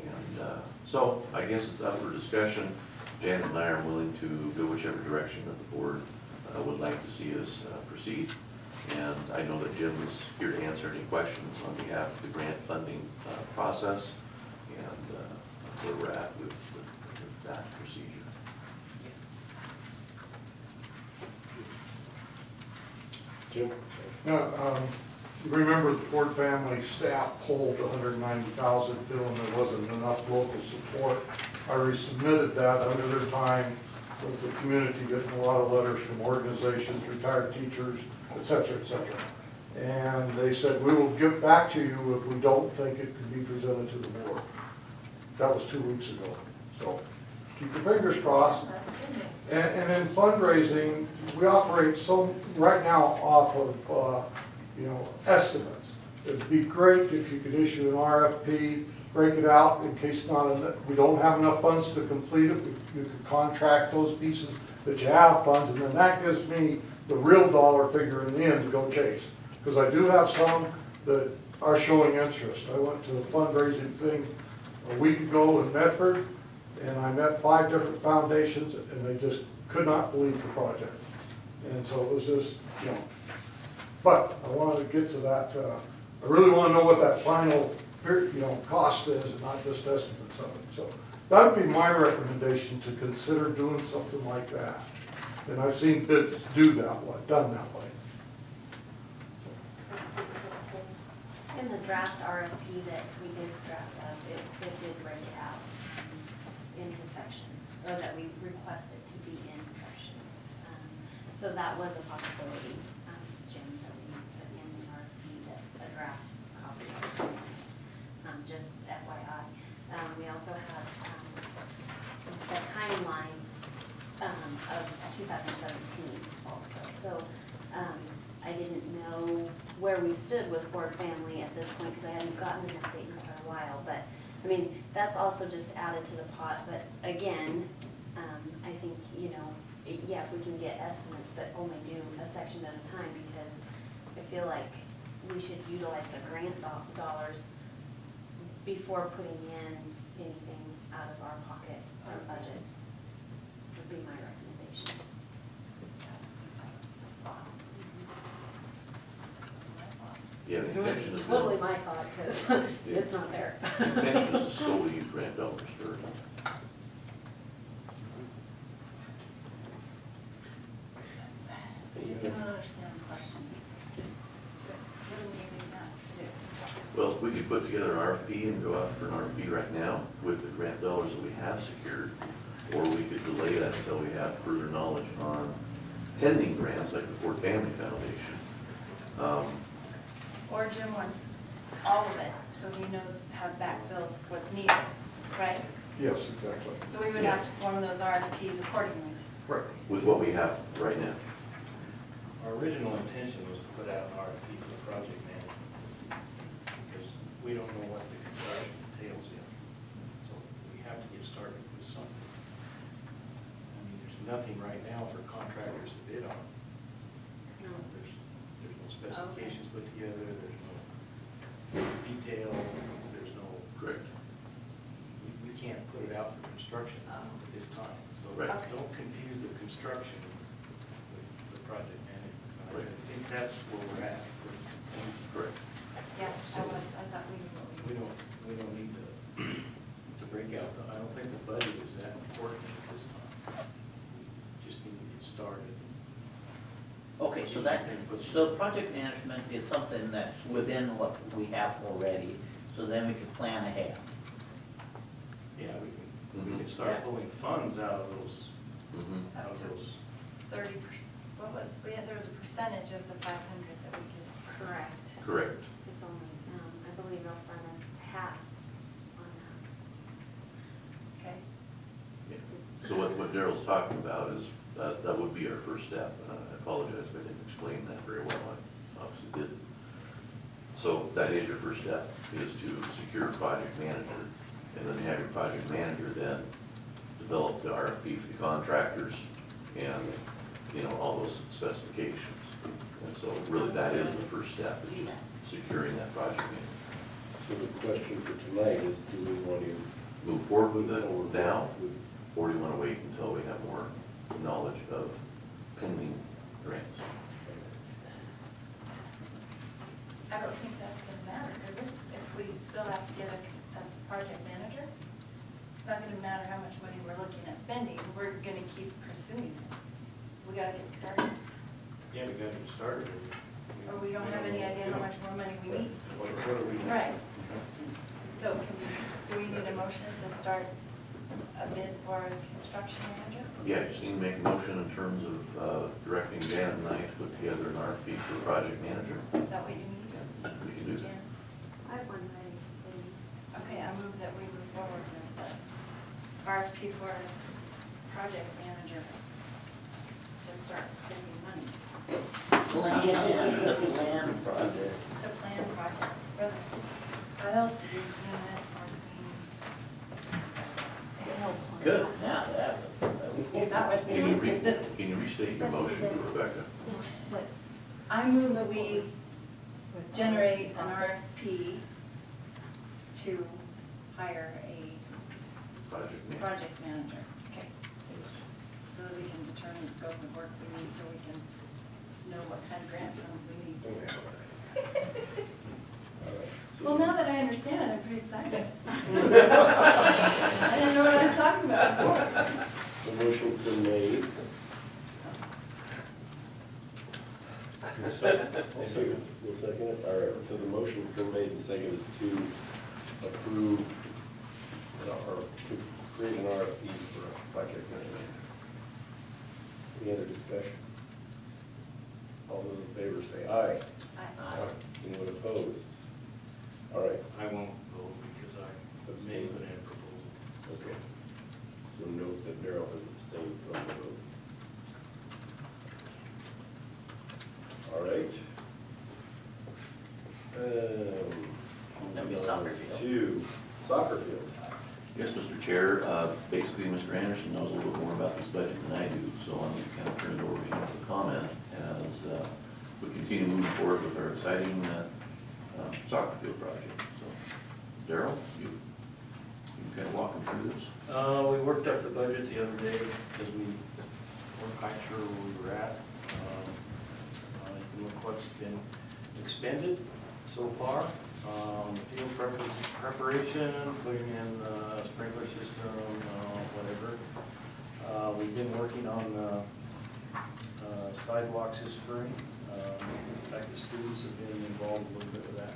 Speaker 3: And so I guess it's up for discussion. Janet and I are willing to go whichever direction that the board would like to see us proceed. And I know that Jim is here to answer any questions on behalf of the grant funding process and where we're at with that procedure.
Speaker 1: Jim?
Speaker 17: You remember the Ford family staff pulled $190,000, feeling there wasn't enough local support. I resubmitted that under their time with the community, getting a lot of letters from organizations, retired teachers, et cetera, et cetera. And they said, we will get back to you if we don't think it could be presented to the board. That was 2 weeks ago. So keep your fingers crossed. And in fundraising, we operate right now off of estimates. It'd be great if you could issue an RFP, break it out in case we don't have enough funds to complete it. You could contract those pieces that you have funds, and then that gives me the real dollar figure in the end to go chase. Because I do have some that are showing interest. I went to a fundraising thing a week ago in Medford, and I met 5 different foundations, and they just could not believe the project. And so it was just, but I wanted to get to that. I really want to know what that final, cost is, and not just estimates of it. So that would be my recommendation, to consider doing something like that. And I've seen bids done that way.
Speaker 12: In the draft RFP that we did draft up, it did break it out into sections, or that we requested to be in sections. So that was a possibility, Jim, that we put in the RFP. That's a draft copy of it. Just FYI. We also have the timeline of 2017 also. So I didn't know where we stood with Ford Family at this point, because I hadn't gotten an update in quite a while. But I mean, that's also just added to the pot. But again, I think, yeah, if we can get estimates, but only do a section at a time, because I feel like we should utilize the grant dollars before putting in anything out of our pocket or budget, would be my recommendation.
Speaker 3: Yeah, the intention is.
Speaker 12: Totally my thought, because it's not there.
Speaker 3: The intention is to solely use grant dollars for.
Speaker 12: So you still don't understand the question. What are we being asked to do?
Speaker 3: Well, we could put together an RFP and go out for an RFP right now with the grant dollars that we have secured, or we could delay that until we have further knowledge on pending grants like the Ford Family Foundation.
Speaker 12: Or Jim wants all of it, so he knows how to backfill what's needed, right?
Speaker 17: Yes, exactly.
Speaker 12: So we would have to form those RFPs accordingly.
Speaker 17: Right.
Speaker 3: With what we have right now.
Speaker 18: Our original intention was to put out an RFP for the project manager, because we don't know what the construction entails yet. So we have to get started with something. I mean, there's nothing right now for contractors to bid on.
Speaker 12: No.
Speaker 18: There's no specifications put together, there's no details, there's no.
Speaker 3: Correct.
Speaker 18: We can't put it out for construction at this time. So
Speaker 3: Right.
Speaker 18: don't confuse the construction with the project management.
Speaker 3: Right.
Speaker 18: I think that's where we're at.
Speaker 3: Correct.
Speaker 12: Yeah, I thought we knew what we were.
Speaker 18: We don't need to break out I don't think the budget is that important at this time. We just need to get started.
Speaker 14: Okay, so project management is something that's within what we have already, so then we can plan ahead.
Speaker 18: Yeah, we can start pulling funds out of those,
Speaker 12: Up to 30%, there was a percentage of the 500 that we could. Correct.
Speaker 3: Correct.
Speaker 12: It's only, I believe they'll fund us half on that. Okay?
Speaker 3: So what Daryl's talking about is, that would be our first step. I apologize if I didn't explain that very well, I obviously didn't. So that is your first step, is to secure a project manager, and then have your project manager then develop the RFP for the contractors and, you know, all those specifications. And so really that is the first step, is just securing that project manager.
Speaker 1: So the question for tonight is, do we want to
Speaker 3: Move forward with it now, or do you want to wait until we have more knowledge of pending grants?
Speaker 12: I don't think that's gonna matter, because if we still have to get a project manager, it's not gonna matter how much money we're looking at spending, we're gonna keep pursuing it. We gotta get started,
Speaker 18: yeah, we gotta get started.
Speaker 12: or we don't have any idea how much more money we need.
Speaker 18: What do we need?
Speaker 12: Right. So do we need a motion to start a bid for a construction manager?
Speaker 3: Yeah, you just need to make a motion in terms of directing Dan and I to put together an RFP for a project manager.
Speaker 12: Is that what you need?
Speaker 3: Yeah, we can do that.
Speaker 12: Jan? I have one ready. Okay, I move that we move forward with the RFP for a project manager to start spending money.
Speaker 14: The plan project.
Speaker 12: The plan projects for the Allyhussey, DMS,
Speaker 14: Good, now that was.
Speaker 12: That was
Speaker 3: Can
Speaker 12: more
Speaker 3: you
Speaker 12: specific.
Speaker 3: can you restate your motion, Rebecca?
Speaker 12: I move that we generate an RFP to hire a project manager. Okay. So that we can determine the scope of work we need, so we can know what kind of grant funds we need. Well, now that I understand it, I'm pretty excited. I didn't know what I was talking about before.
Speaker 1: The motion's been made. We'll second it. All right, so the motion's been made and seconded to approve, or to create an RFP for a project manager. Any other discussion? All those in favor say aye.
Speaker 12: Aye.
Speaker 1: Anyone opposed? All right.
Speaker 18: I won't vote because I made an proposal.
Speaker 1: Okay. So note that Darrell has abstained from the vote. All right.
Speaker 14: Soccer field.
Speaker 1: To soccer field.
Speaker 3: Yes, Mr. Chair, basically Mr. Anderson knows a little bit more about this budget than I do, so I'm going to kind of turn it over to him for comment as we continue moving forward with our exciting soccer field project. So, Daryl, you can kind of walk them through this?
Speaker 18: We worked up the budget the other day because we weren't quite sure where we were at. Look what's been expended so far. Field preparation, putting in the sprinkler system, whatever. We've been working on sidewalks this spring. In fact, the students have been involved a little bit with that.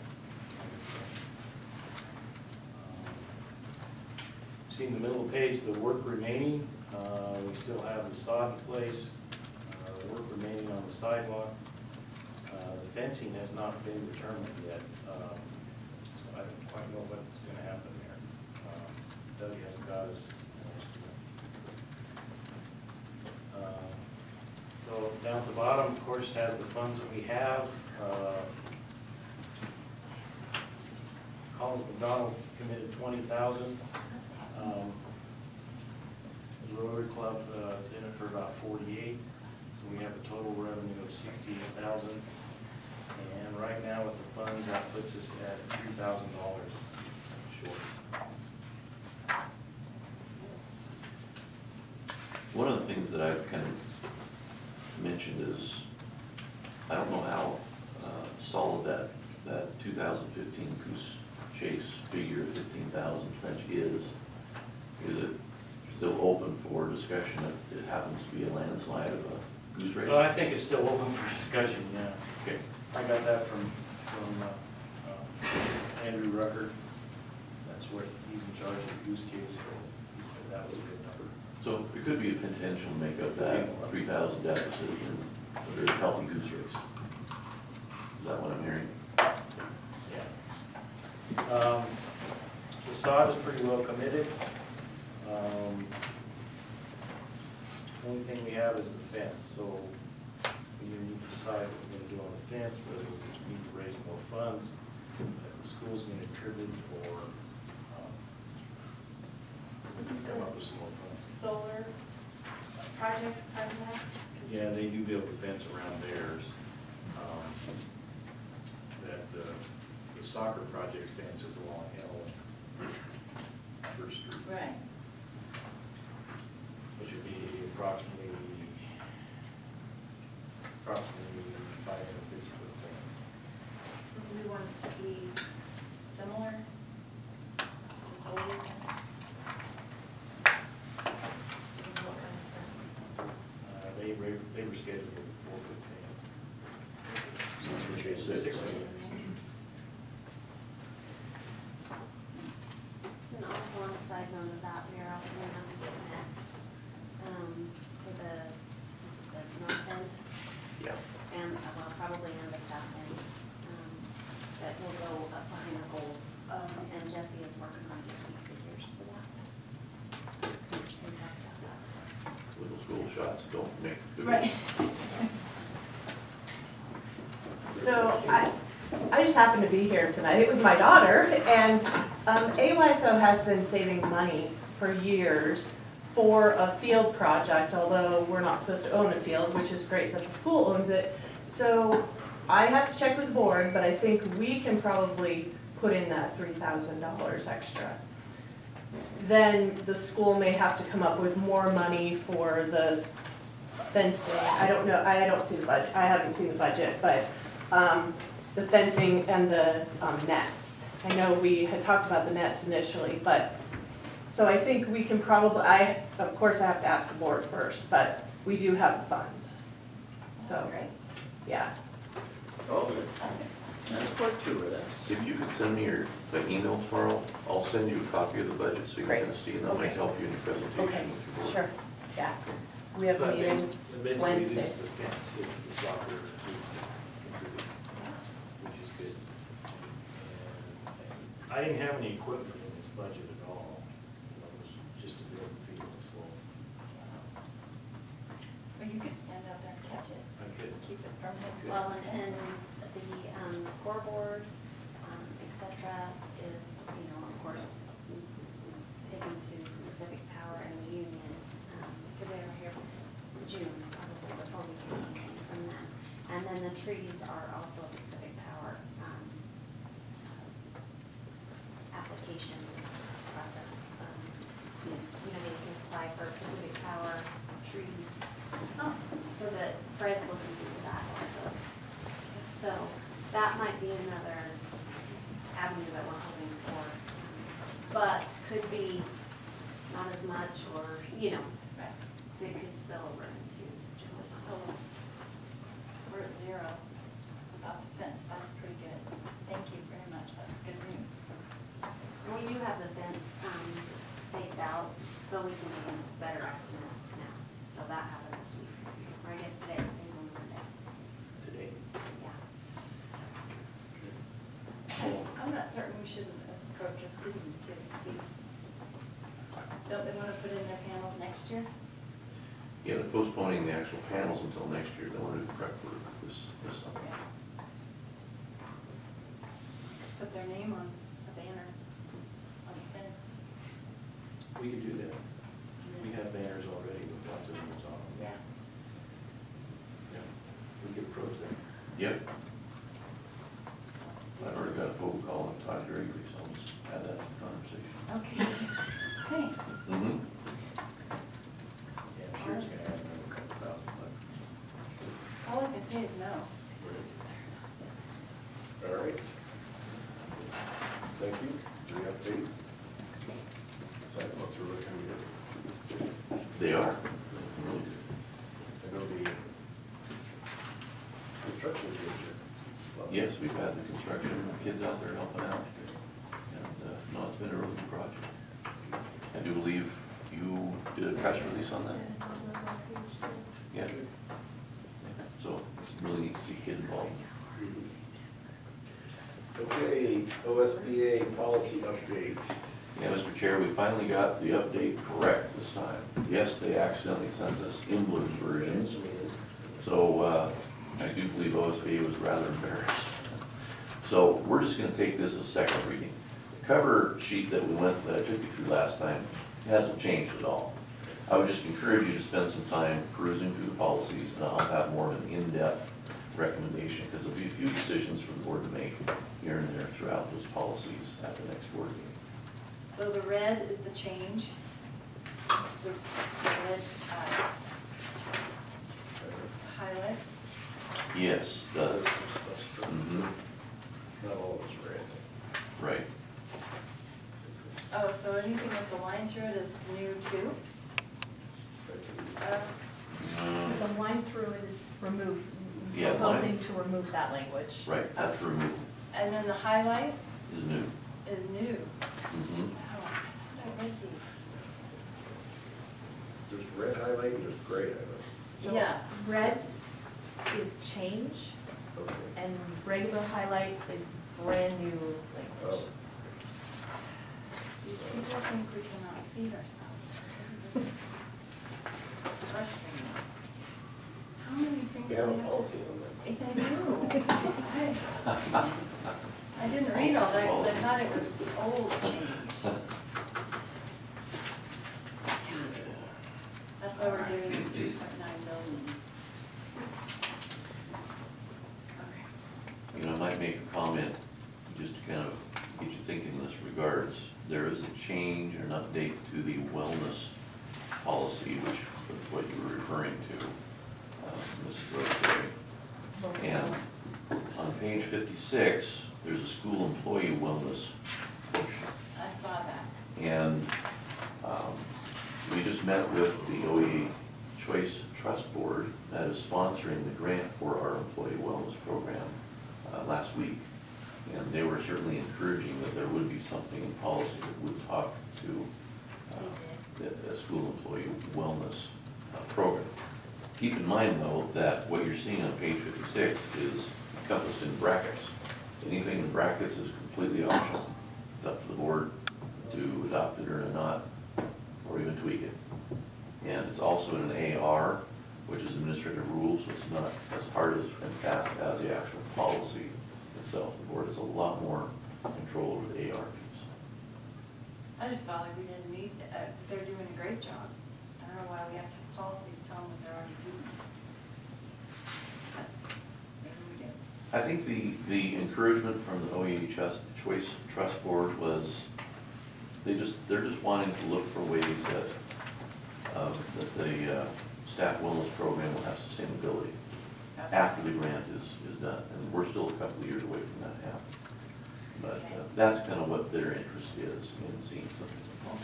Speaker 18: See in the middle of the page, the work remaining. We still have the sod in place, the work remaining on the sidewalk. The fencing has not been determined yet, so I don't quite know what's going to happen there. Doug hasn't got us. So down at the bottom, of course, has the funds that we have. Collins McDonald committed $20,000. The Rotary Club is in it for about 48, so we have a total revenue of 68,000. And right now with the funds, that puts us at $3,000 short.
Speaker 3: One of the things that I've kind of mentioned is, I don't know how solid that 2015 Goose Chase figure, 15,000 French is. Is it still open for discussion if it happens to be a landslide of a goose race?
Speaker 18: Well, I think it's still open for discussion, yeah.
Speaker 3: Okay.
Speaker 18: I got that from Andrew Rucker. That's what he's in charge of the Goose Chase, so he said that was a good number.
Speaker 3: So it could be a potential to make up that 3,000 deficit in a very healthy goose race. Is that what I'm hearing?
Speaker 18: Yeah. The sod is pretty well committed. The only thing we have is the fence, so we need to decide what we're going to do on the fence, whether we just need to raise more funds, if the school's going to contribute, or
Speaker 12: Isn't
Speaker 18: come up with
Speaker 12: this
Speaker 18: some more funds.
Speaker 12: solar project part of that? 'Cause
Speaker 18: Yeah, they do build a fence around theirs. That the soccer project fence is along First Street.
Speaker 12: Right.
Speaker 18: Which would be approximately 550-foot fence.
Speaker 12: Do we want it to be similar to solar fence? What kind of fence?
Speaker 18: They were scheduled with a 4-foot fence.
Speaker 3: 6
Speaker 18: feet.
Speaker 12: And also on the side note of that, we are also going to have to get nets for the north end.
Speaker 3: Yeah.
Speaker 12: And, well, probably on the south end, that will go up behind the holes. And Jesse is working on getting figures for that. We talked about that.
Speaker 3: Little school shots don't make good.
Speaker 19: Right. So I just happened to be here tonight with my daughter, and Allyhussey has been saving money for years for a field project, although we're not supposed to own a field, which is great that the school owns it. So I have to check with the board, but I think we can probably put in that $3,000 extra. Then the school may have to come up with more money for the fencing. I don't know, I don't see the budget, I haven't seen the budget, but the fencing and the nets. I know we had talked about the nets initially, but, so I think we can probably, of course I have to ask the board first, but we do have the funds. So,
Speaker 12: That's great.
Speaker 19: yeah.
Speaker 3: Oh,
Speaker 14: That's part 2 of that.
Speaker 3: if you could send me your email tomorrow, I'll send you a copy of the budget so you
Speaker 19: Great.
Speaker 3: can see, and that might
Speaker 19: Okay.
Speaker 3: help you in your presentation.
Speaker 19: Okay,
Speaker 3: with your board.
Speaker 19: sure, yeah. We have a
Speaker 18: But
Speaker 19: meeting
Speaker 18: basically,
Speaker 19: Wednesday.
Speaker 18: this is the fence if the soccer is contribute, which is good. And I didn't have any equipment in this budget at all. It was just to build the field, so
Speaker 4: Well, you could stand out there and catch it,
Speaker 18: I could.
Speaker 4: keep it from him.
Speaker 12: Well, and the scoreboard, et cetera, is, you know, of course, taken to Pacific Power and the Union. Could we ever hear June, probably, before we hear anything from them. And then the trees are also Pacific Power. application process. You know, you can apply for Pacific Power, trees. Oh, so that Fred's looking into that also. So that might be another avenue that we're hoping for, but could be not as much, or, you know, it could spill over into general.
Speaker 4: This still is, we're at 0 without the fence. That's pretty good. Thank you very much. That's good news.
Speaker 12: And we do have the fence staked out, so we can make a better estimate now. So that happened this week, or I guess today, maybe on Monday.
Speaker 13: Today.
Speaker 12: Yeah.
Speaker 4: I'm not certain we should approach Obsidian too, see. Don't they want to put in their panels next year?
Speaker 3: Yeah, they're postponing the actual panels until next year. They want to do prep work this summer.
Speaker 4: Put their name on a banner on the fence.
Speaker 18: We could do that. We have banners already with lots of names on them.
Speaker 4: Yeah.
Speaker 18: Yeah, we could approach that.
Speaker 3: Yep. I've already got a phone call and Todd Gregory, so I'll just have that conversation.
Speaker 4: Okay, thanks.
Speaker 3: Mm-hmm.
Speaker 18: Yeah, I'm sure it's gonna have another couple thousand bucks.
Speaker 4: All I can say is no.
Speaker 1: All right. Thank you for the update. Sidewalks are looking good.
Speaker 3: They are.
Speaker 1: I know the construction kids here. Well,
Speaker 3: Yes, we've had the construction kids out there helping out. And, no, it's been a really good project. I do believe you did a press release on that? Yeah. So it's really neat to see kid involved.
Speaker 1: Okay, OSBA policy update.
Speaker 3: Yeah, Mr. Chair, we finally got the update correct this time. Yes, they accidentally sent us invalid versions. So I do believe OSBA was rather embarrassed. So we're just gonna take this as second reading. The cover sheet that that I took you through last time hasn't changed at all. I would just encourage you to spend some time perusing through the policies, and I'll have more of an in-depth recommendation, because there'll be a few decisions for the board to make here and there throughout those policies at the next board meeting.
Speaker 4: So the red is the change. The red highlights.
Speaker 3: Yes, the,
Speaker 1: Not all of it's red.
Speaker 3: right.
Speaker 4: Oh, so anything with the line through it is new too?
Speaker 20: The line through it is removed.
Speaker 3: Yeah,
Speaker 20: Proposing to remove that language.
Speaker 3: Right, that's removed,
Speaker 4: And then the highlight
Speaker 3: is new.
Speaker 4: is new.
Speaker 3: Mm-hmm.
Speaker 4: Oh, I thought I read these.
Speaker 1: There's red highlight and there's gray highlight.
Speaker 20: So
Speaker 4: Yeah.
Speaker 20: red is change,
Speaker 1: Okay.
Speaker 20: and regular highlight is brand new language.
Speaker 1: Oh.
Speaker 4: These people think we cannot feed ourselves. It's frustrating. How many things
Speaker 1: We
Speaker 4: do
Speaker 1: have
Speaker 4: we
Speaker 1: a policy on that.
Speaker 4: I didn't read all that because I thought it was old change. That's why we're doing 3.9 billion. Okay.
Speaker 3: You know, I might make a comment, just to kind of get you thinking in this regards. There is a change or an update to the wellness policy, which is what you were referring to, Mrs. Roseberry. And on page 56, there's a school employee wellness portion.
Speaker 4: I saw that.
Speaker 3: And we just met with the OE Choice Trust Board that is sponsoring the grant for our employee wellness program last week. And they were certainly encouraging that there would be something in policy that would talk to the school employee wellness program. Keep in mind, though, that what you're seeing on page 56 is encompassed in brackets. Anything in brackets is completely optional. It's up to the board to adopt it or not, or even tweak it. And it's also in an AR, which is administrative rules, so it's not as hard as and fast as the actual policy itself. The board has a lot more control over the AR piece.
Speaker 4: I just felt like we didn't need, they're doing a great job. I don't know why we have to have policy to tell them what they're already doing. But maybe we do.
Speaker 3: I think the encouragement from the OEA Choice Trust Board was they're just wanting to look for ways that the staff wellness program will have sustainability after the grant is done. And we're still a couple of years away from that happening. But that's kind of what their interest is in seeing something like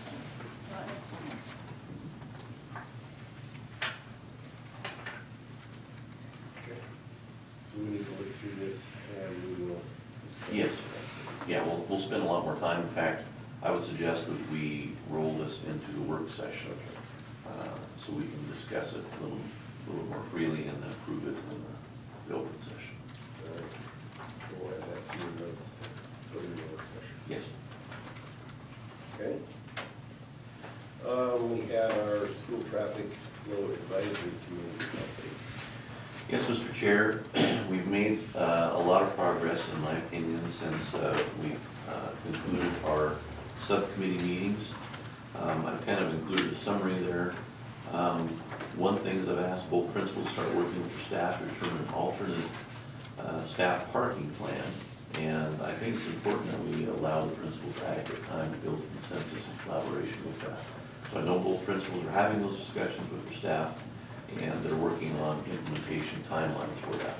Speaker 3: that.
Speaker 13: Okay. So we need to look through this and we will discuss.
Speaker 3: Yes. Yeah, we'll spend a lot more time. In fact, I would suggest that we roll this into the work session so we can discuss it a little more freely and then approve it in the open session.
Speaker 13: All right. So we'll add that to your notes to put in the work session.
Speaker 3: Yes.
Speaker 13: Okay. We had our school traffic flow advisory committee update.
Speaker 3: Yes, Mr. Chair, we've made a lot of progress, in my opinion, since we've concluded our subcommittee meetings. I've kind of included a summary there. One thing is I've asked both principals to start working with their staff to determine an alternate staff parking plan. And I think it's important that we allow the principals adequate time to build consensus and collaboration with that. So I know both principals are having those discussions with their staff, and they're working on implementation timelines for that.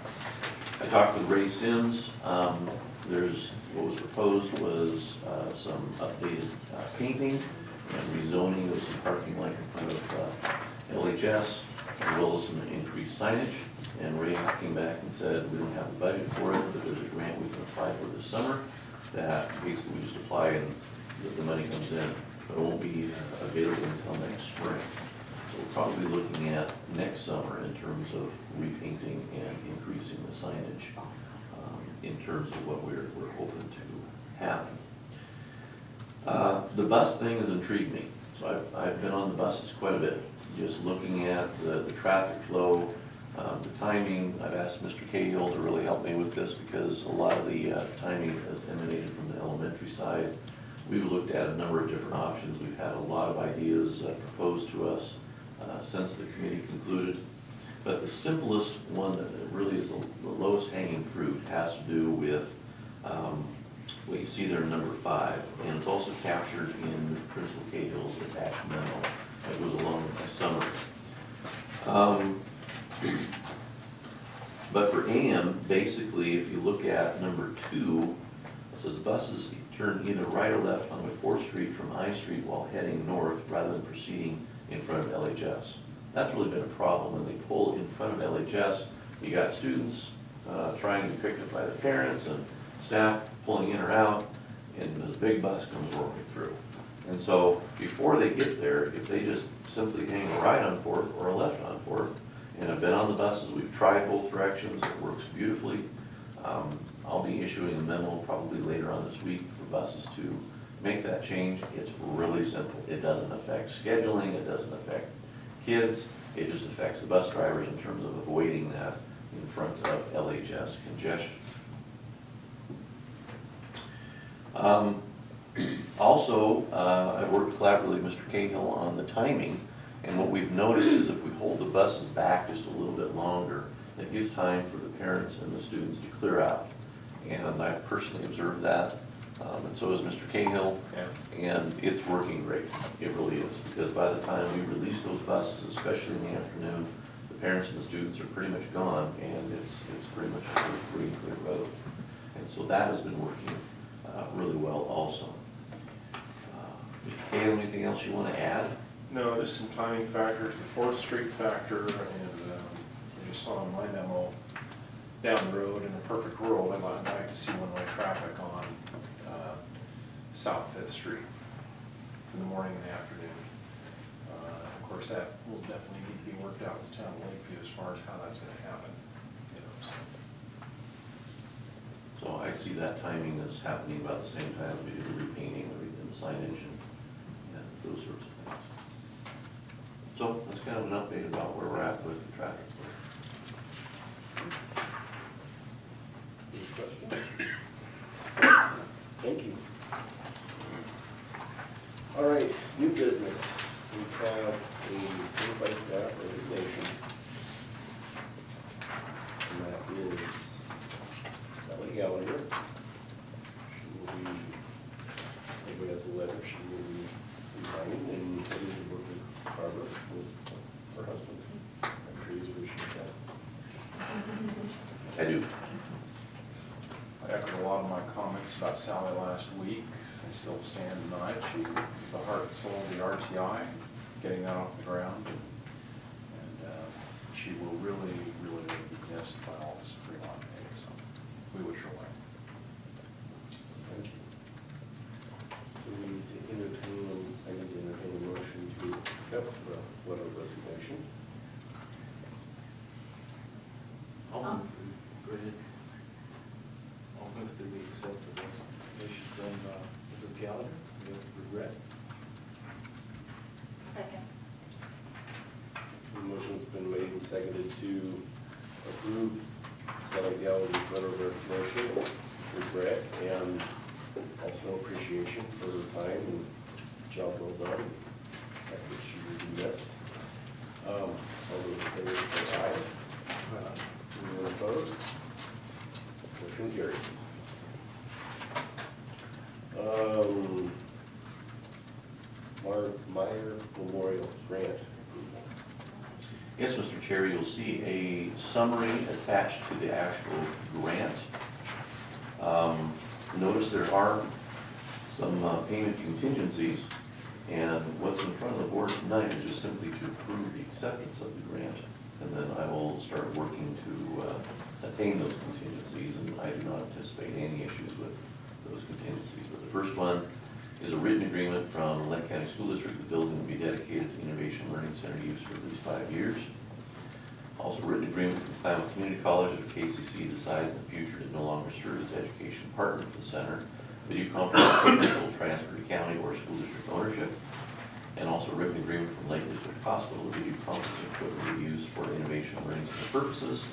Speaker 3: I talked with Ray Sims. What was proposed was some updated painting and rezoning of some parking lot in front of LHS, as well as some increased signage. And Ray came back and said, we don't have a budget for it, but there's a grant we can apply for this summer that basically we just apply and the money comes in, but it won't be available until next spring. So we're probably looking at next summer in terms of repainting and increasing the signage in terms of what we're hoping to happen. The bus thing has intrigued me. So I've been on the buses quite a bit, just looking at the traffic flow, the timing. I've asked Mr. Cahill to really help me with this because a lot of the timing has emanated from the elementary side. We've looked at a number of different options. We've had a lot of ideas proposed to us since the committee concluded. But the simplest one that really is the lowest hanging fruit has to do with what you see there in number 5. And it's also captured in Principal Cahill's attached memo that goes along with my summary. But for AM, basically, if you look at number 2, it says buses turn either right or left on 4th Street from I Street while heading north rather than proceeding in front of LHS. That's really been a problem. When they pull in front of LHS, you got students trying to be picked up by their parents and staff pulling in or out, and this big bus comes roaring through. And so before they get there, if they just simply hang a right on 4th or a left on 4th, and I've been on the buses, we've tried both directions, it works beautifully. I'll be issuing a memo probably later on this week for buses to make that change. It's really simple. It doesn't affect scheduling, it doesn't affect kids, it just affects the bus drivers in terms of avoiding that in front of LHS congestion. Also, I've worked collaboratively with Mr. Cahill on the timing, and what we've noticed is if we hold the buses back just a little bit longer, it gives time for the parents and the students to clear out. And I've personally observed that, and so has Mr. Cahill, and it's working great. It really is, because by the time we release those buses, especially in the afternoon, the parents and the students are pretty much gone, and it's pretty much a free and clear road. And so that has been working really well also. Mr. Cahill, anything else you want to add?
Speaker 5: No, just some timing factors, the 4th Street factor, and you saw in my memo down the road in a perfect world, I'd like to see one-way traffic on South 5th Street in the morning and the afternoon. Of course, that will definitely need to be worked out with the town of Lakeview as far as how that's going to happen.
Speaker 3: So I see that timing as happening about the same time as we do the repainting and the signage and those sorts of things. So that's kind of an update about where we're at with the traffic.
Speaker 13: Any questions? Thank you. All right, new business. We have a certified staff resignation. And that is
Speaker 1: gave us a letter, she will be resigning and heading to work with Scarborough with her husband. I'm sure he's appreciative of that.
Speaker 3: I do.
Speaker 5: I echoed a lot of my comments about Sally last week. I still stand tonight. She's the heart and soul of the RTI, getting that off the ground. And she will really, really be missed by all of us at Fremont today, so we wish her well.
Speaker 1: Thank you. So we need to entertain, I need to entertain a motion to accept the letter of resignation.
Speaker 18: Go ahead. I'll move that we accept the resignation from Mrs. Gallagher with regret.
Speaker 4: Second.
Speaker 1: So the motion's been made and seconded to approve Sally Gallagher's letter of resignation, regret, and also appreciation for her time and job well done. After she will be missed. All those in favor say aye. Anyone opposed? Motion carries. Meyer Memorial Grant approval.
Speaker 3: Yes, Mr. Chair, you'll see a summary attached to the actual grant. Notice there are some payment contingencies, and what's in front of the board tonight is just simply to approve the acceptance of the grant, and then I will start working to attain those contingencies, and I do not anticipate any issues with those contingencies. But the first one is a written agreement from Lake County School District. The building will be dedicated to Innovation Learning Center use for at least 5 years. Also a written agreement from Klamath Community College if KCC decides in the future to no longer serve as education partner for the center. Video conference equipment will transfer to county or school district ownership. And also a written agreement from Lake District Hospital. Video conference equipment will be used for Innovation Learning Center purposes.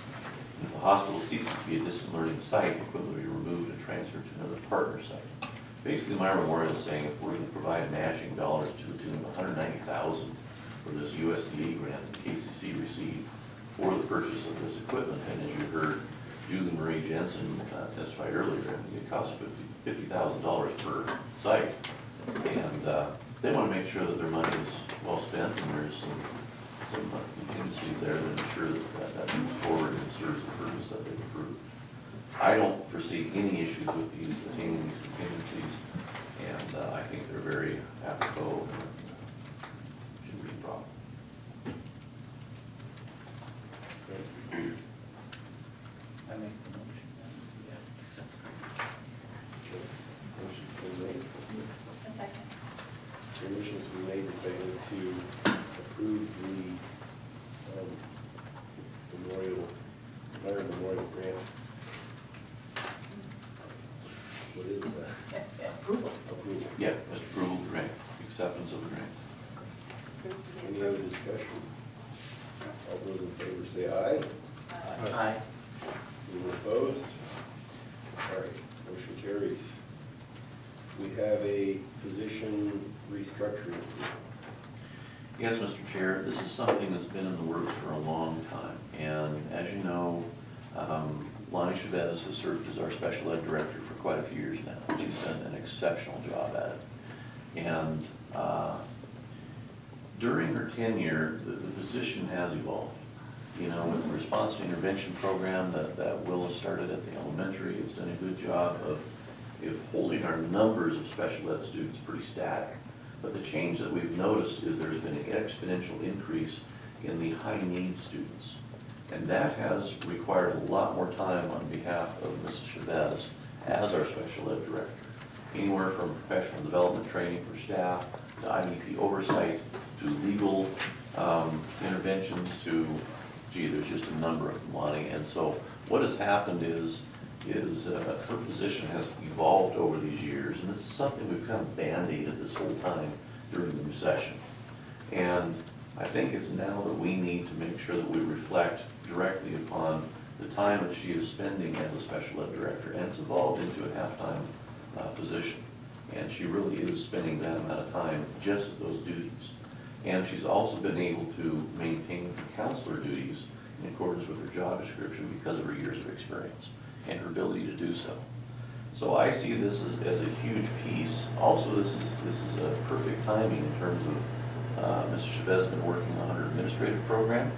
Speaker 3: And if the hospital ceases to be a distant learning site, equipment will be removed and transferred to another partner site. Basically, my memorial is saying if we're going to provide matching dollars to the tune of $190,000 for this USDA grant that KCC received for the purchase of this equipment, and as you heard Julie Marie Jensen testify earlier, it costs $50,000 per site, and they want to make sure that their money is well spent, and there's some contingencies there that ensure that moves forward and serves the purpose that they've approved. I don't foresee any issues with these attaining these contingencies, and I think they're very apropos and shouldn't be a problem.
Speaker 14: I make the motion.
Speaker 1: Motion's been made.
Speaker 4: A second.
Speaker 1: The motion's been made and seconded to approve the Meyer Memorial Grant. What is that?
Speaker 14: Approval.
Speaker 1: Approval.
Speaker 3: Yeah, just approval of the grant, acceptance of the grant.
Speaker 1: Any other discussion? All those in favor say aye.
Speaker 14: Aye.
Speaker 1: Anyone opposed? All right, motion carries. We have a position restructuring.
Speaker 3: Yes, Mr. Chair, this is something that's been in the works for a long time, and as you know, Lonnie Chavez has served as our special ed director for quite a few years now. She's done an exceptional job at it. And during her tenure, the position has evolved. You know, with the response to intervention program that Will has started at the elementary, it's done a good job of holding our numbers of special ed students pretty static. But the change that we've noticed is there's been an exponential increase in the high need students. And that has required a lot more time on behalf of Mrs. Chavez as our special ed director. Anywhere from professional development training for staff, to IEP oversight, to legal interventions, to, gee, there's just a number of them, Lonnie. And so what has happened is her position has evolved over these years, and this is something we've kind of band-aided this whole time during the recession. And I think it's now that we need to make sure that we reflect directly upon the time that she is spending as a special ed director, and it's evolved into a half-time position. And she really is spending that amount of time just at those duties. And she's also been able to maintain the counselor duties in accordance with her job description because of her years of experience and her ability to do so. So I see this as a huge piece. Also, this is a perfect timing in terms of Mrs. Chevet's been working on her administrative program,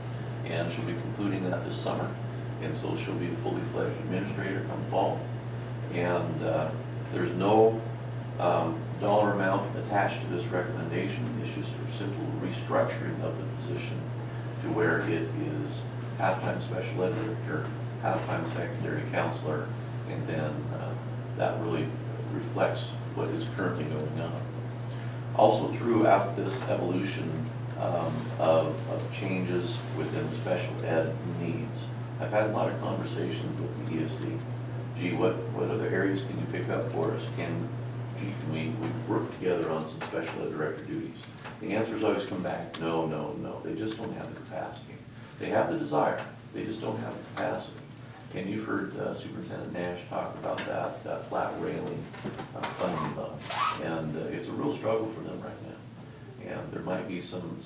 Speaker 3: and she'll be concluding that this summer. And so she'll be a fully fledged administrator come fall. And there's no dollar amount attached to this recommendation. It's just a simple restructuring of the position to where it is half-time special ed director, half-time secondary counselor, and then that really reflects what is currently going on. Also, throughout this evolution of changes within special ed needs, I've had a lot of conversations with the ESD. Gee, what other areas can you pick up for us? Can we work together on some special ed director duties? The answers always come back, no, no, no. They just don't have the capacity. They have the desire, they just don't have the capacity. And you've heard Superintendent Nash talk about that flat railing funding level. And it's a real struggle for them right now. And there might be some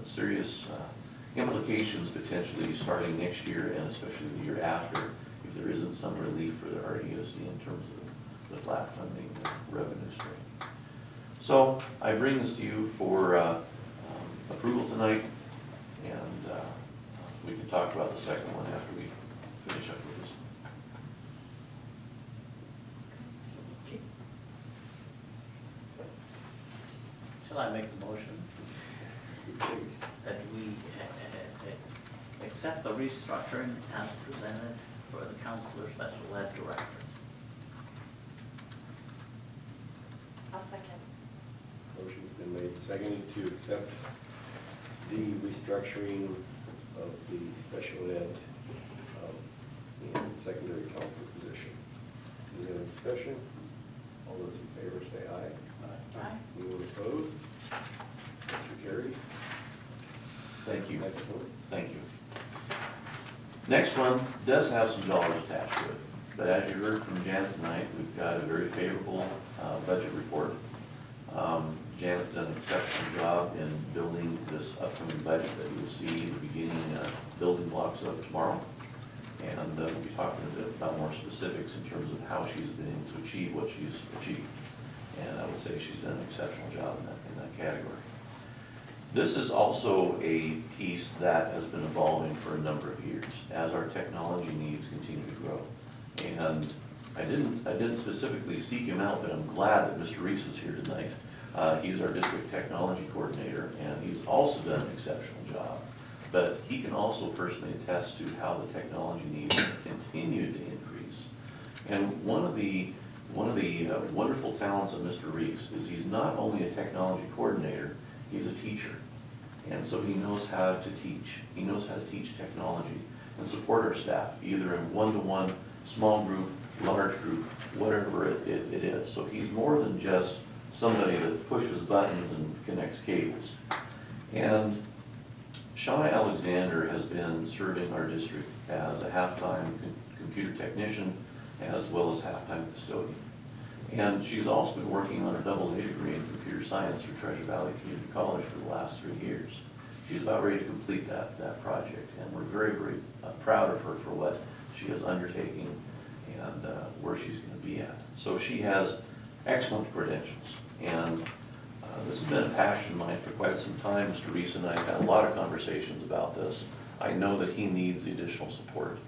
Speaker 3: serious implications potentially starting next year and especially the year after if there isn't some relief for the RESD in terms of the flat funding revenue stream. So I bring this to you for approval tonight, and we can talk about the second one after we finish up with this one.
Speaker 14: Shall I make the motion that we accept the restructuring as presented for the counselor special ed director?
Speaker 4: I'll second.
Speaker 1: Motion's been made and seconded to accept the restructuring of the special ed and secondary counselor position. Any other discussion? All those in favor say aye.
Speaker 4: Aye.
Speaker 1: Anyone opposed? Motion carries.
Speaker 3: Thank you.
Speaker 1: Next one.
Speaker 3: Thank you. Next one does have some dollars attached to it, but as you heard from Janet tonight, we've got a very favorable budget report. Janet's done an exceptional job in building this upcoming budget that you'll see the beginning building blocks of tomorrow. And we'll be talking a bit about more specifics in terms of how she's been able to achieve what she's achieved. And I would say she's done an exceptional job in that category. This is also a piece that has been evolving for a number of years as our technology needs continue to grow. And I didn't specifically seek him out, but I'm glad that Mr. Reese is here tonight. He's our district technology coordinator, and he's also done an exceptional job. But he can also personally attest to how the technology needs continue to increase. And one of the wonderful talents of Mr. Reese is he's not only a technology coordinator, he's a teacher. And so he knows how to teach. He knows how to teach technology and support our staff, either in one-to-one, small group, large group, whatever it is. So he's more than just somebody that pushes buttons and connects cables. And Shauna Alexander has been serving our district as a half-time computer technician as well as half-time custodian. And she's also been working on a AA degree in computer science through Treasure Valley Community College for the last 3 years. She's about ready to complete that project, and we're very, very proud of her for what she is undertaking and where she's going to be at. So she has excellent credentials, and this has been a passion of mine for quite some time. Mr. Reese and I have had a lot of conversations about this. I know that he needs the additional support,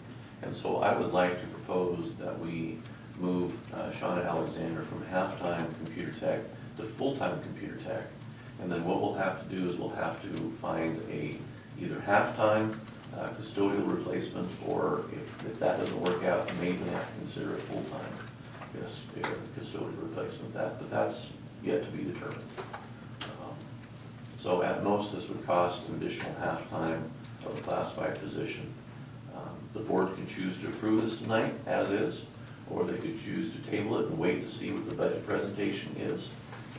Speaker 3: and so I would like to propose that we move Shauna Alexander from half-time computer tech to full-time computer tech. And then what we'll have to do is we'll have to find either half-time custodial replacement, or if that doesn't work out, maybe we'll have to consider a full-time custodial replacement. But that's yet to be determined. So at most, this would cost an additional half-time of a classified position. The board can choose to approve this tonight as is, or they could choose to table it and wait to see what the budget presentation is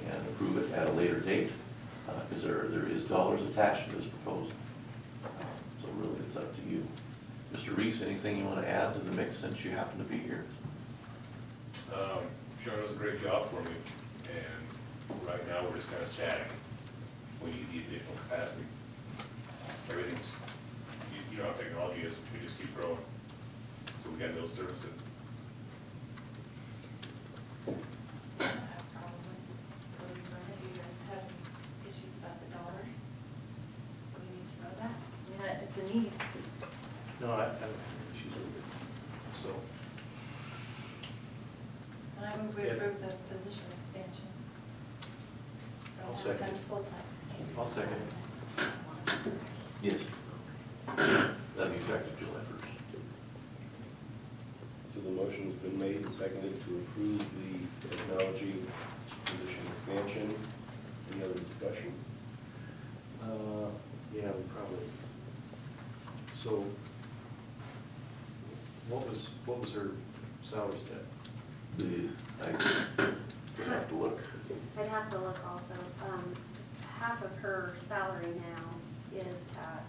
Speaker 3: and approve it at a later date, because there is dollars attached to this proposal. So really, it's up to you. Mr. Reese, anything you want to add to the mix since you happen to be here?
Speaker 21: Sharon does a great job for me, and right now we're just kind of static. We need the additional capacity. Everything's, you know how technology is, we just keep growing. So we got to be able to service it.
Speaker 12: the need.
Speaker 18: No, I don't think she's over it. So,
Speaker 4: And I move we approve the position expansion. From
Speaker 18: I'll second
Speaker 4: part-time
Speaker 18: it.
Speaker 4: to full-time.
Speaker 18: I'll second it.
Speaker 3: Yes. That'll be effective July 1st.
Speaker 1: So the motion's been made and seconded to approve the technology position expansion. Any other discussion?
Speaker 18: Yeah, we probably, so, what was her salary step?
Speaker 3: I have to look.
Speaker 7: I'd have to look also. Half of her salary now is at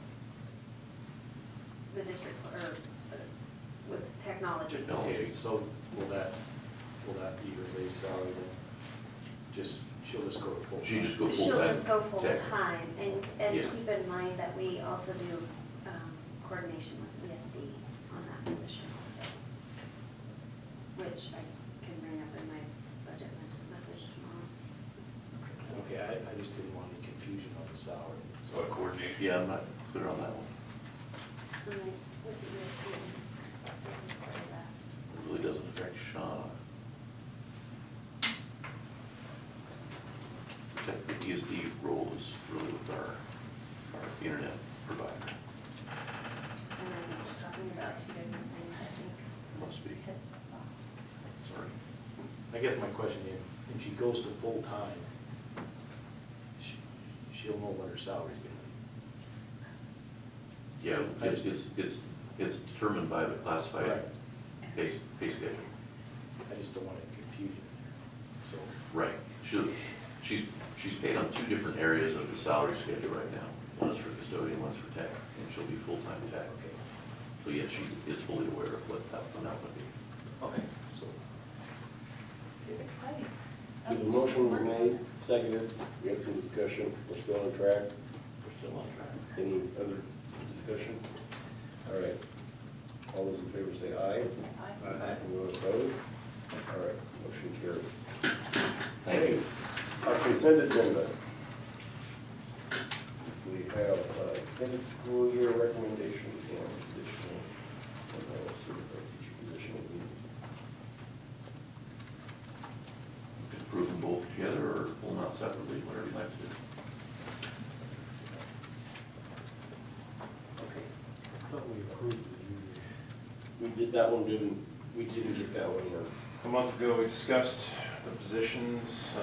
Speaker 7: the district, or with technology.
Speaker 18: Okay, so will that be her base salary then? She'll just go to full time?
Speaker 3: She just go
Speaker 7: She'll
Speaker 3: full-time.
Speaker 7: just go full
Speaker 3: Tech.
Speaker 7: time, and
Speaker 3: Yeah.
Speaker 7: keep in mind that we also do coordination with ESD on that position also, which I can bring up in my budget message tomorrow.
Speaker 18: Okay, I just didn't want any confusion on the salary.
Speaker 3: So a coordination, yeah, I'm not clear on that one.
Speaker 7: And then with the ESD, part of that.
Speaker 3: It really doesn't affect Shauna. The ESD role is really with our internet provider.
Speaker 7: And then we're talking about two different things, I think.
Speaker 3: Must be.
Speaker 7: Hit the sauce.
Speaker 3: Sorry.
Speaker 18: I guess my question is, if she goes to full time, she'll know what her salary's gonna be.
Speaker 3: Yeah, it's determined by the classified pay schedule.
Speaker 18: I just don't want any confusion there, so.
Speaker 3: Right. She's paid on two different areas of the salary schedule right now. One is for custodian, one's for tech, and she'll be full-time tech.
Speaker 18: Okay.
Speaker 3: So yeah, she is fully aware of what that would be.
Speaker 18: Okay, so.
Speaker 4: It's exciting.
Speaker 1: So the motion was made, seconded, we had some discussion, we're still on track.
Speaker 3: We're still on track.
Speaker 1: Any other discussion? All right, all those in favor say aye.
Speaker 4: Aye.
Speaker 1: Anyone opposed? All right, motion carries.
Speaker 3: Thank you.
Speaker 1: Our consent agenda. We have extended school year recommendation and additional certified teacher position.
Speaker 3: You can approve them both together or pull them out separately, whatever you'd like to do.
Speaker 1: Okay.
Speaker 10: I thought we approved the union.
Speaker 1: We did that one, we didn't get that one in.
Speaker 5: A month ago, we discussed the positions.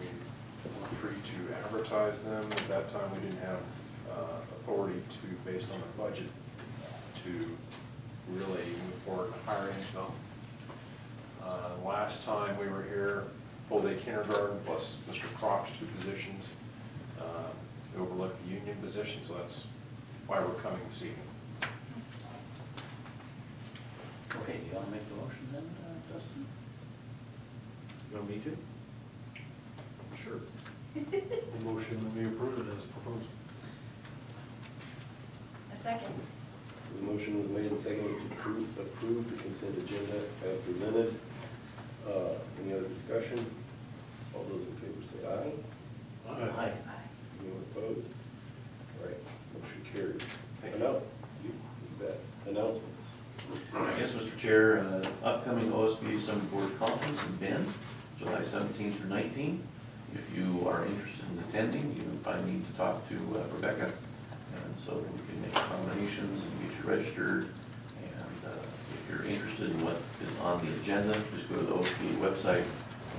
Speaker 5: We were free to advertise them. At that time, we didn't have authority to, based on the budget, to really move forward in hiring them. Last time we were here, full-day kindergarten plus Mr. Croc's two positions. We overlooked the union position, so that's why we're coming this evening.
Speaker 14: Okay, do you want to make the motion then, Justin?
Speaker 18: You want me to?
Speaker 10: Sure. The motion that we approve it as proposed.
Speaker 4: A second.
Speaker 1: The motion was made and seconded to approve the consent agenda as presented. Any other discussion? All those in favor say aye.
Speaker 14: Aye.
Speaker 1: Anyone opposed? All right, motion carries.
Speaker 5: Thank you.
Speaker 1: No, you bet. Announcements.
Speaker 3: Yes, Mr. Chair, upcoming OSB Summer Board Conference in Bend, July 17th through 19th. If you are interested in attending, you probably need to talk to Rebecca, and so we can make accommodations and get you registered. And if you're interested in what is on the agenda, just go to the OSB website,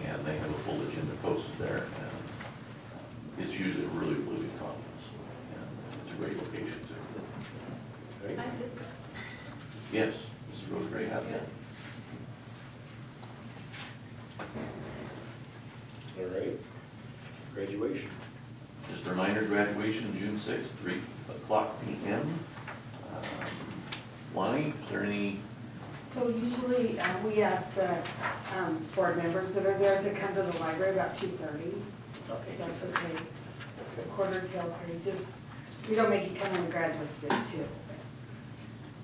Speaker 3: and they have a full agenda posted there. And it's usually a really, really good conference, and it's a great location too.
Speaker 1: Okay.
Speaker 3: Yes, Mrs. Roseberry has that.
Speaker 1: All right. Graduation.
Speaker 3: Just a reminder, graduation June 6th, 3:00 p.m. Lonnie, is there any?
Speaker 15: So usually, we ask the board members that are there to come to the library about 2:30.
Speaker 14: Okay.
Speaker 15: That's okay. Quarter till 3, just, we don't make you come in the graduates do too.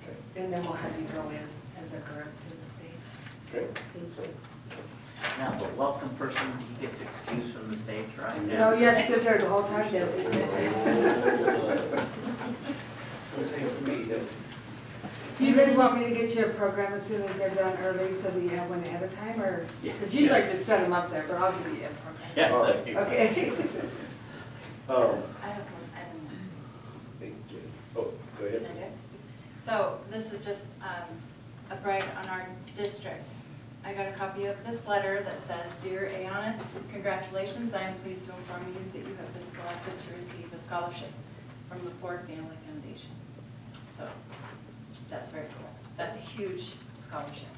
Speaker 1: Okay.
Speaker 15: And then we'll have you go in as a group to the stage.
Speaker 1: Okay.
Speaker 15: Thank you.
Speaker 14: Now, the welcome person, he gets excused from the stage, right?
Speaker 15: No, you have to sit there the whole time, doesn't it?
Speaker 16: Thanks to me, that's.
Speaker 15: Do you guys want me to get you a program as soon as they're done early so that you have one ahead of time, or? Because usually I just set them up there, but I'll give you a program.
Speaker 14: Yeah, thank you.
Speaker 15: Okay.
Speaker 4: I don't know.
Speaker 1: Thank you. Oh, go ahead.
Speaker 4: So this is just a brag on our district. I got a copy of this letter that says, "Dear Ayana, congratulations. I am pleased to inform you that you have been selected to receive a scholarship from the Ford Family Foundation." So that's very cool. That's a huge scholarship.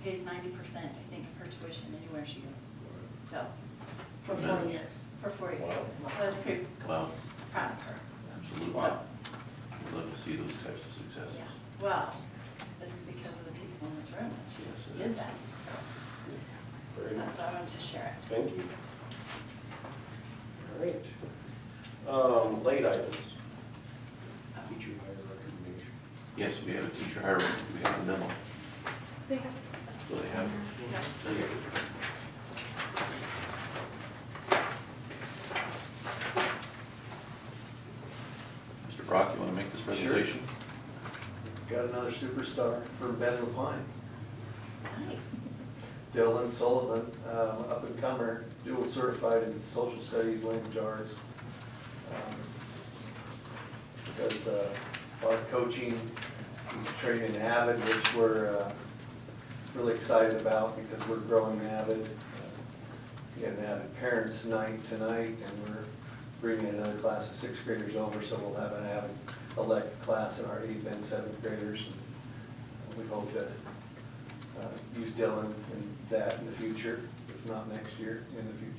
Speaker 4: Pays 90%, I think, of her tuition anywhere she goes. So, for 4 years. For 4 years.
Speaker 1: Wow.
Speaker 4: So that's pretty
Speaker 3: Wow,
Speaker 4: proud of her.
Speaker 3: absolutely.
Speaker 4: So,
Speaker 3: We'd love to see those types of successes.
Speaker 4: yeah. Well, it's because of the people in this room that she did that. So
Speaker 1: Very
Speaker 4: that's
Speaker 1: nice.
Speaker 4: why I wanted to share it.
Speaker 1: Thank you. All right. Late items. Teacher hire recommendation.
Speaker 3: Yes, we have a teacher hire, we have a memo.
Speaker 4: They have.
Speaker 3: So they have. Mr. Brock, you want to make this presentation?
Speaker 16: Got another superstar for Ben Lapine.
Speaker 4: Nice.
Speaker 16: Dylan Sullivan, up and comer, dual certified in social studies, language arts. Does a lot of coaching, he's training in Avid, which we're really excited about because we're growing Avid. We had an Avid Parents Night tonight, and we're bringing another class of 6th graders over, so we'll have an Avid elect class in our 8th and 7th graders. And we hope to use Dylan in that in the future, if not next year, in the future.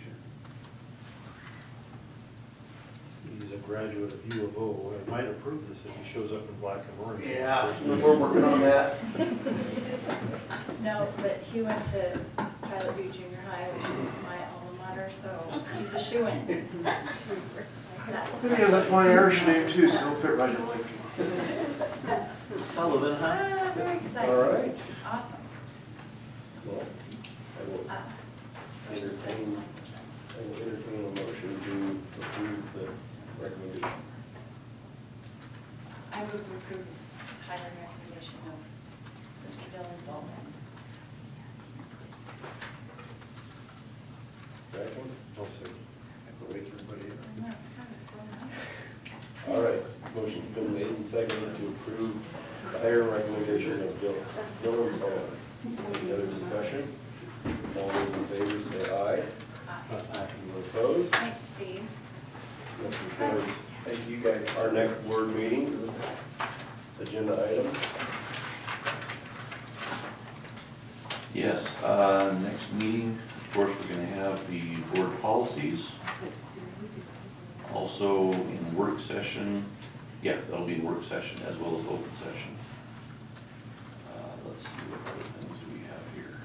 Speaker 10: He's a graduate of U of O. I might approve this if he shows up in black and orange.
Speaker 16: Yeah, we're working on that.
Speaker 4: No, but he went to Pilot View Junior High, which is my alma mater, so he's a shoo-in. That's-
Speaker 16: He has a fun Irish name too, so it'll fit right in Lakeview.
Speaker 14: Sullivan, huh?
Speaker 4: Ah, very exciting.
Speaker 1: All right.
Speaker 4: Awesome.
Speaker 1: Well, I will
Speaker 4: Social studies.
Speaker 1: entertain a motion to approve the recommendation.
Speaker 4: I would approve hiring recommendation of Mr. Dylan Sullivan.
Speaker 1: Second?
Speaker 10: I'll say.
Speaker 1: Wait for everybody.
Speaker 4: No, it's kind of slow now.
Speaker 1: All right, motion's been made and seconded to approve the hiring recommendation of Dylan Sullivan. Any other discussion? All those in favor say aye. Anyone opposed?
Speaker 4: Thanks, Steve.
Speaker 1: Motion carries.
Speaker 16: Thank you guys.
Speaker 1: Our next board meeting, agenda items.
Speaker 3: Yes, next meeting, of course, we're going to have the board policies. Also in work session, yeah, that'll be work session as well as open session. Let's see what other things do we have here.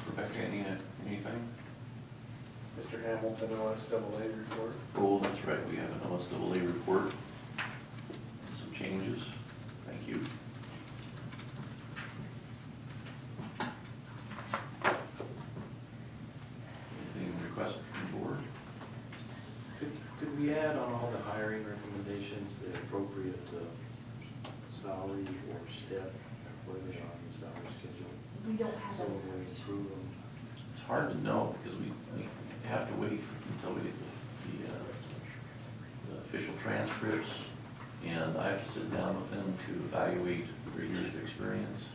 Speaker 3: Rebecca, anything?
Speaker 16: Mr. Hamilton, OSAA report.
Speaker 3: Oh, that's right, we have an OSAA report. Some changes, thank you. Anything requested from the board?
Speaker 18: Could we add on all the hiring recommendations the appropriate salary or step where they are on the salary schedule?
Speaker 6: We don't have
Speaker 18: So
Speaker 6: it.
Speaker 18: when we approve them.
Speaker 3: It's hard to know because we have to wait until we get the official transcripts, and I have to sit down with them to evaluate their years of experience.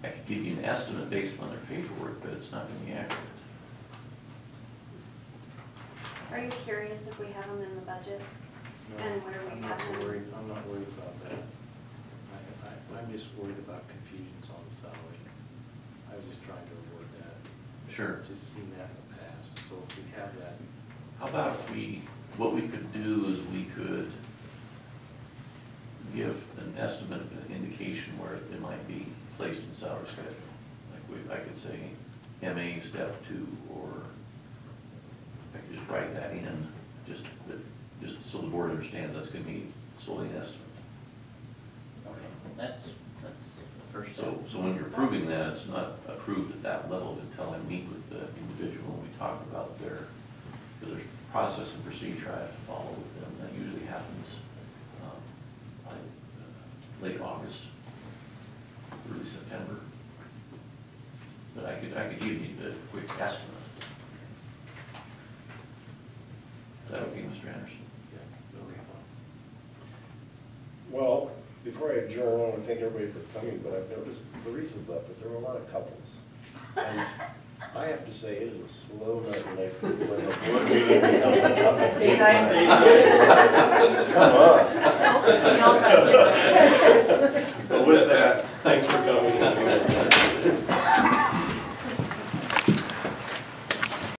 Speaker 3: I could give you an estimate based on their paperwork, but it's not going to be accurate.
Speaker 7: Are you curious if we have them in the budget?
Speaker 18: No,
Speaker 7: And where we
Speaker 18: I'm
Speaker 7: have
Speaker 18: not
Speaker 7: them?
Speaker 18: worried, I'm not worried about that. I'm just worried about confusions on the salary. I was just trying to avoid that.
Speaker 3: Sure.
Speaker 18: I've just seen that in the past, so if we have that.
Speaker 3: How about if what we could do is we could give an estimate, an indication where it might be placed in salary schedule. Like I could say MA step 2, or I could just write that in, just so the board understands that's gonna be solely an estimate.
Speaker 14: That's the first step.
Speaker 3: So when you're approving that, it's not approved at that level until I meet with the individual and we talk about their, because there's process and procedure I have to follow with them. That usually happens late August, early September. But I could give you the quick estimate. Is that okay, Mr. Anderson?
Speaker 21: Yeah, that'll be fine.
Speaker 13: Well, before I adjourn, I want to thank everybody for coming, but I've noticed Teresa's left, but there are a lot of couples. And I have to say, it is a slow night when I when the board meeting.
Speaker 15: Date night.
Speaker 13: Come on. But with that, thanks for coming.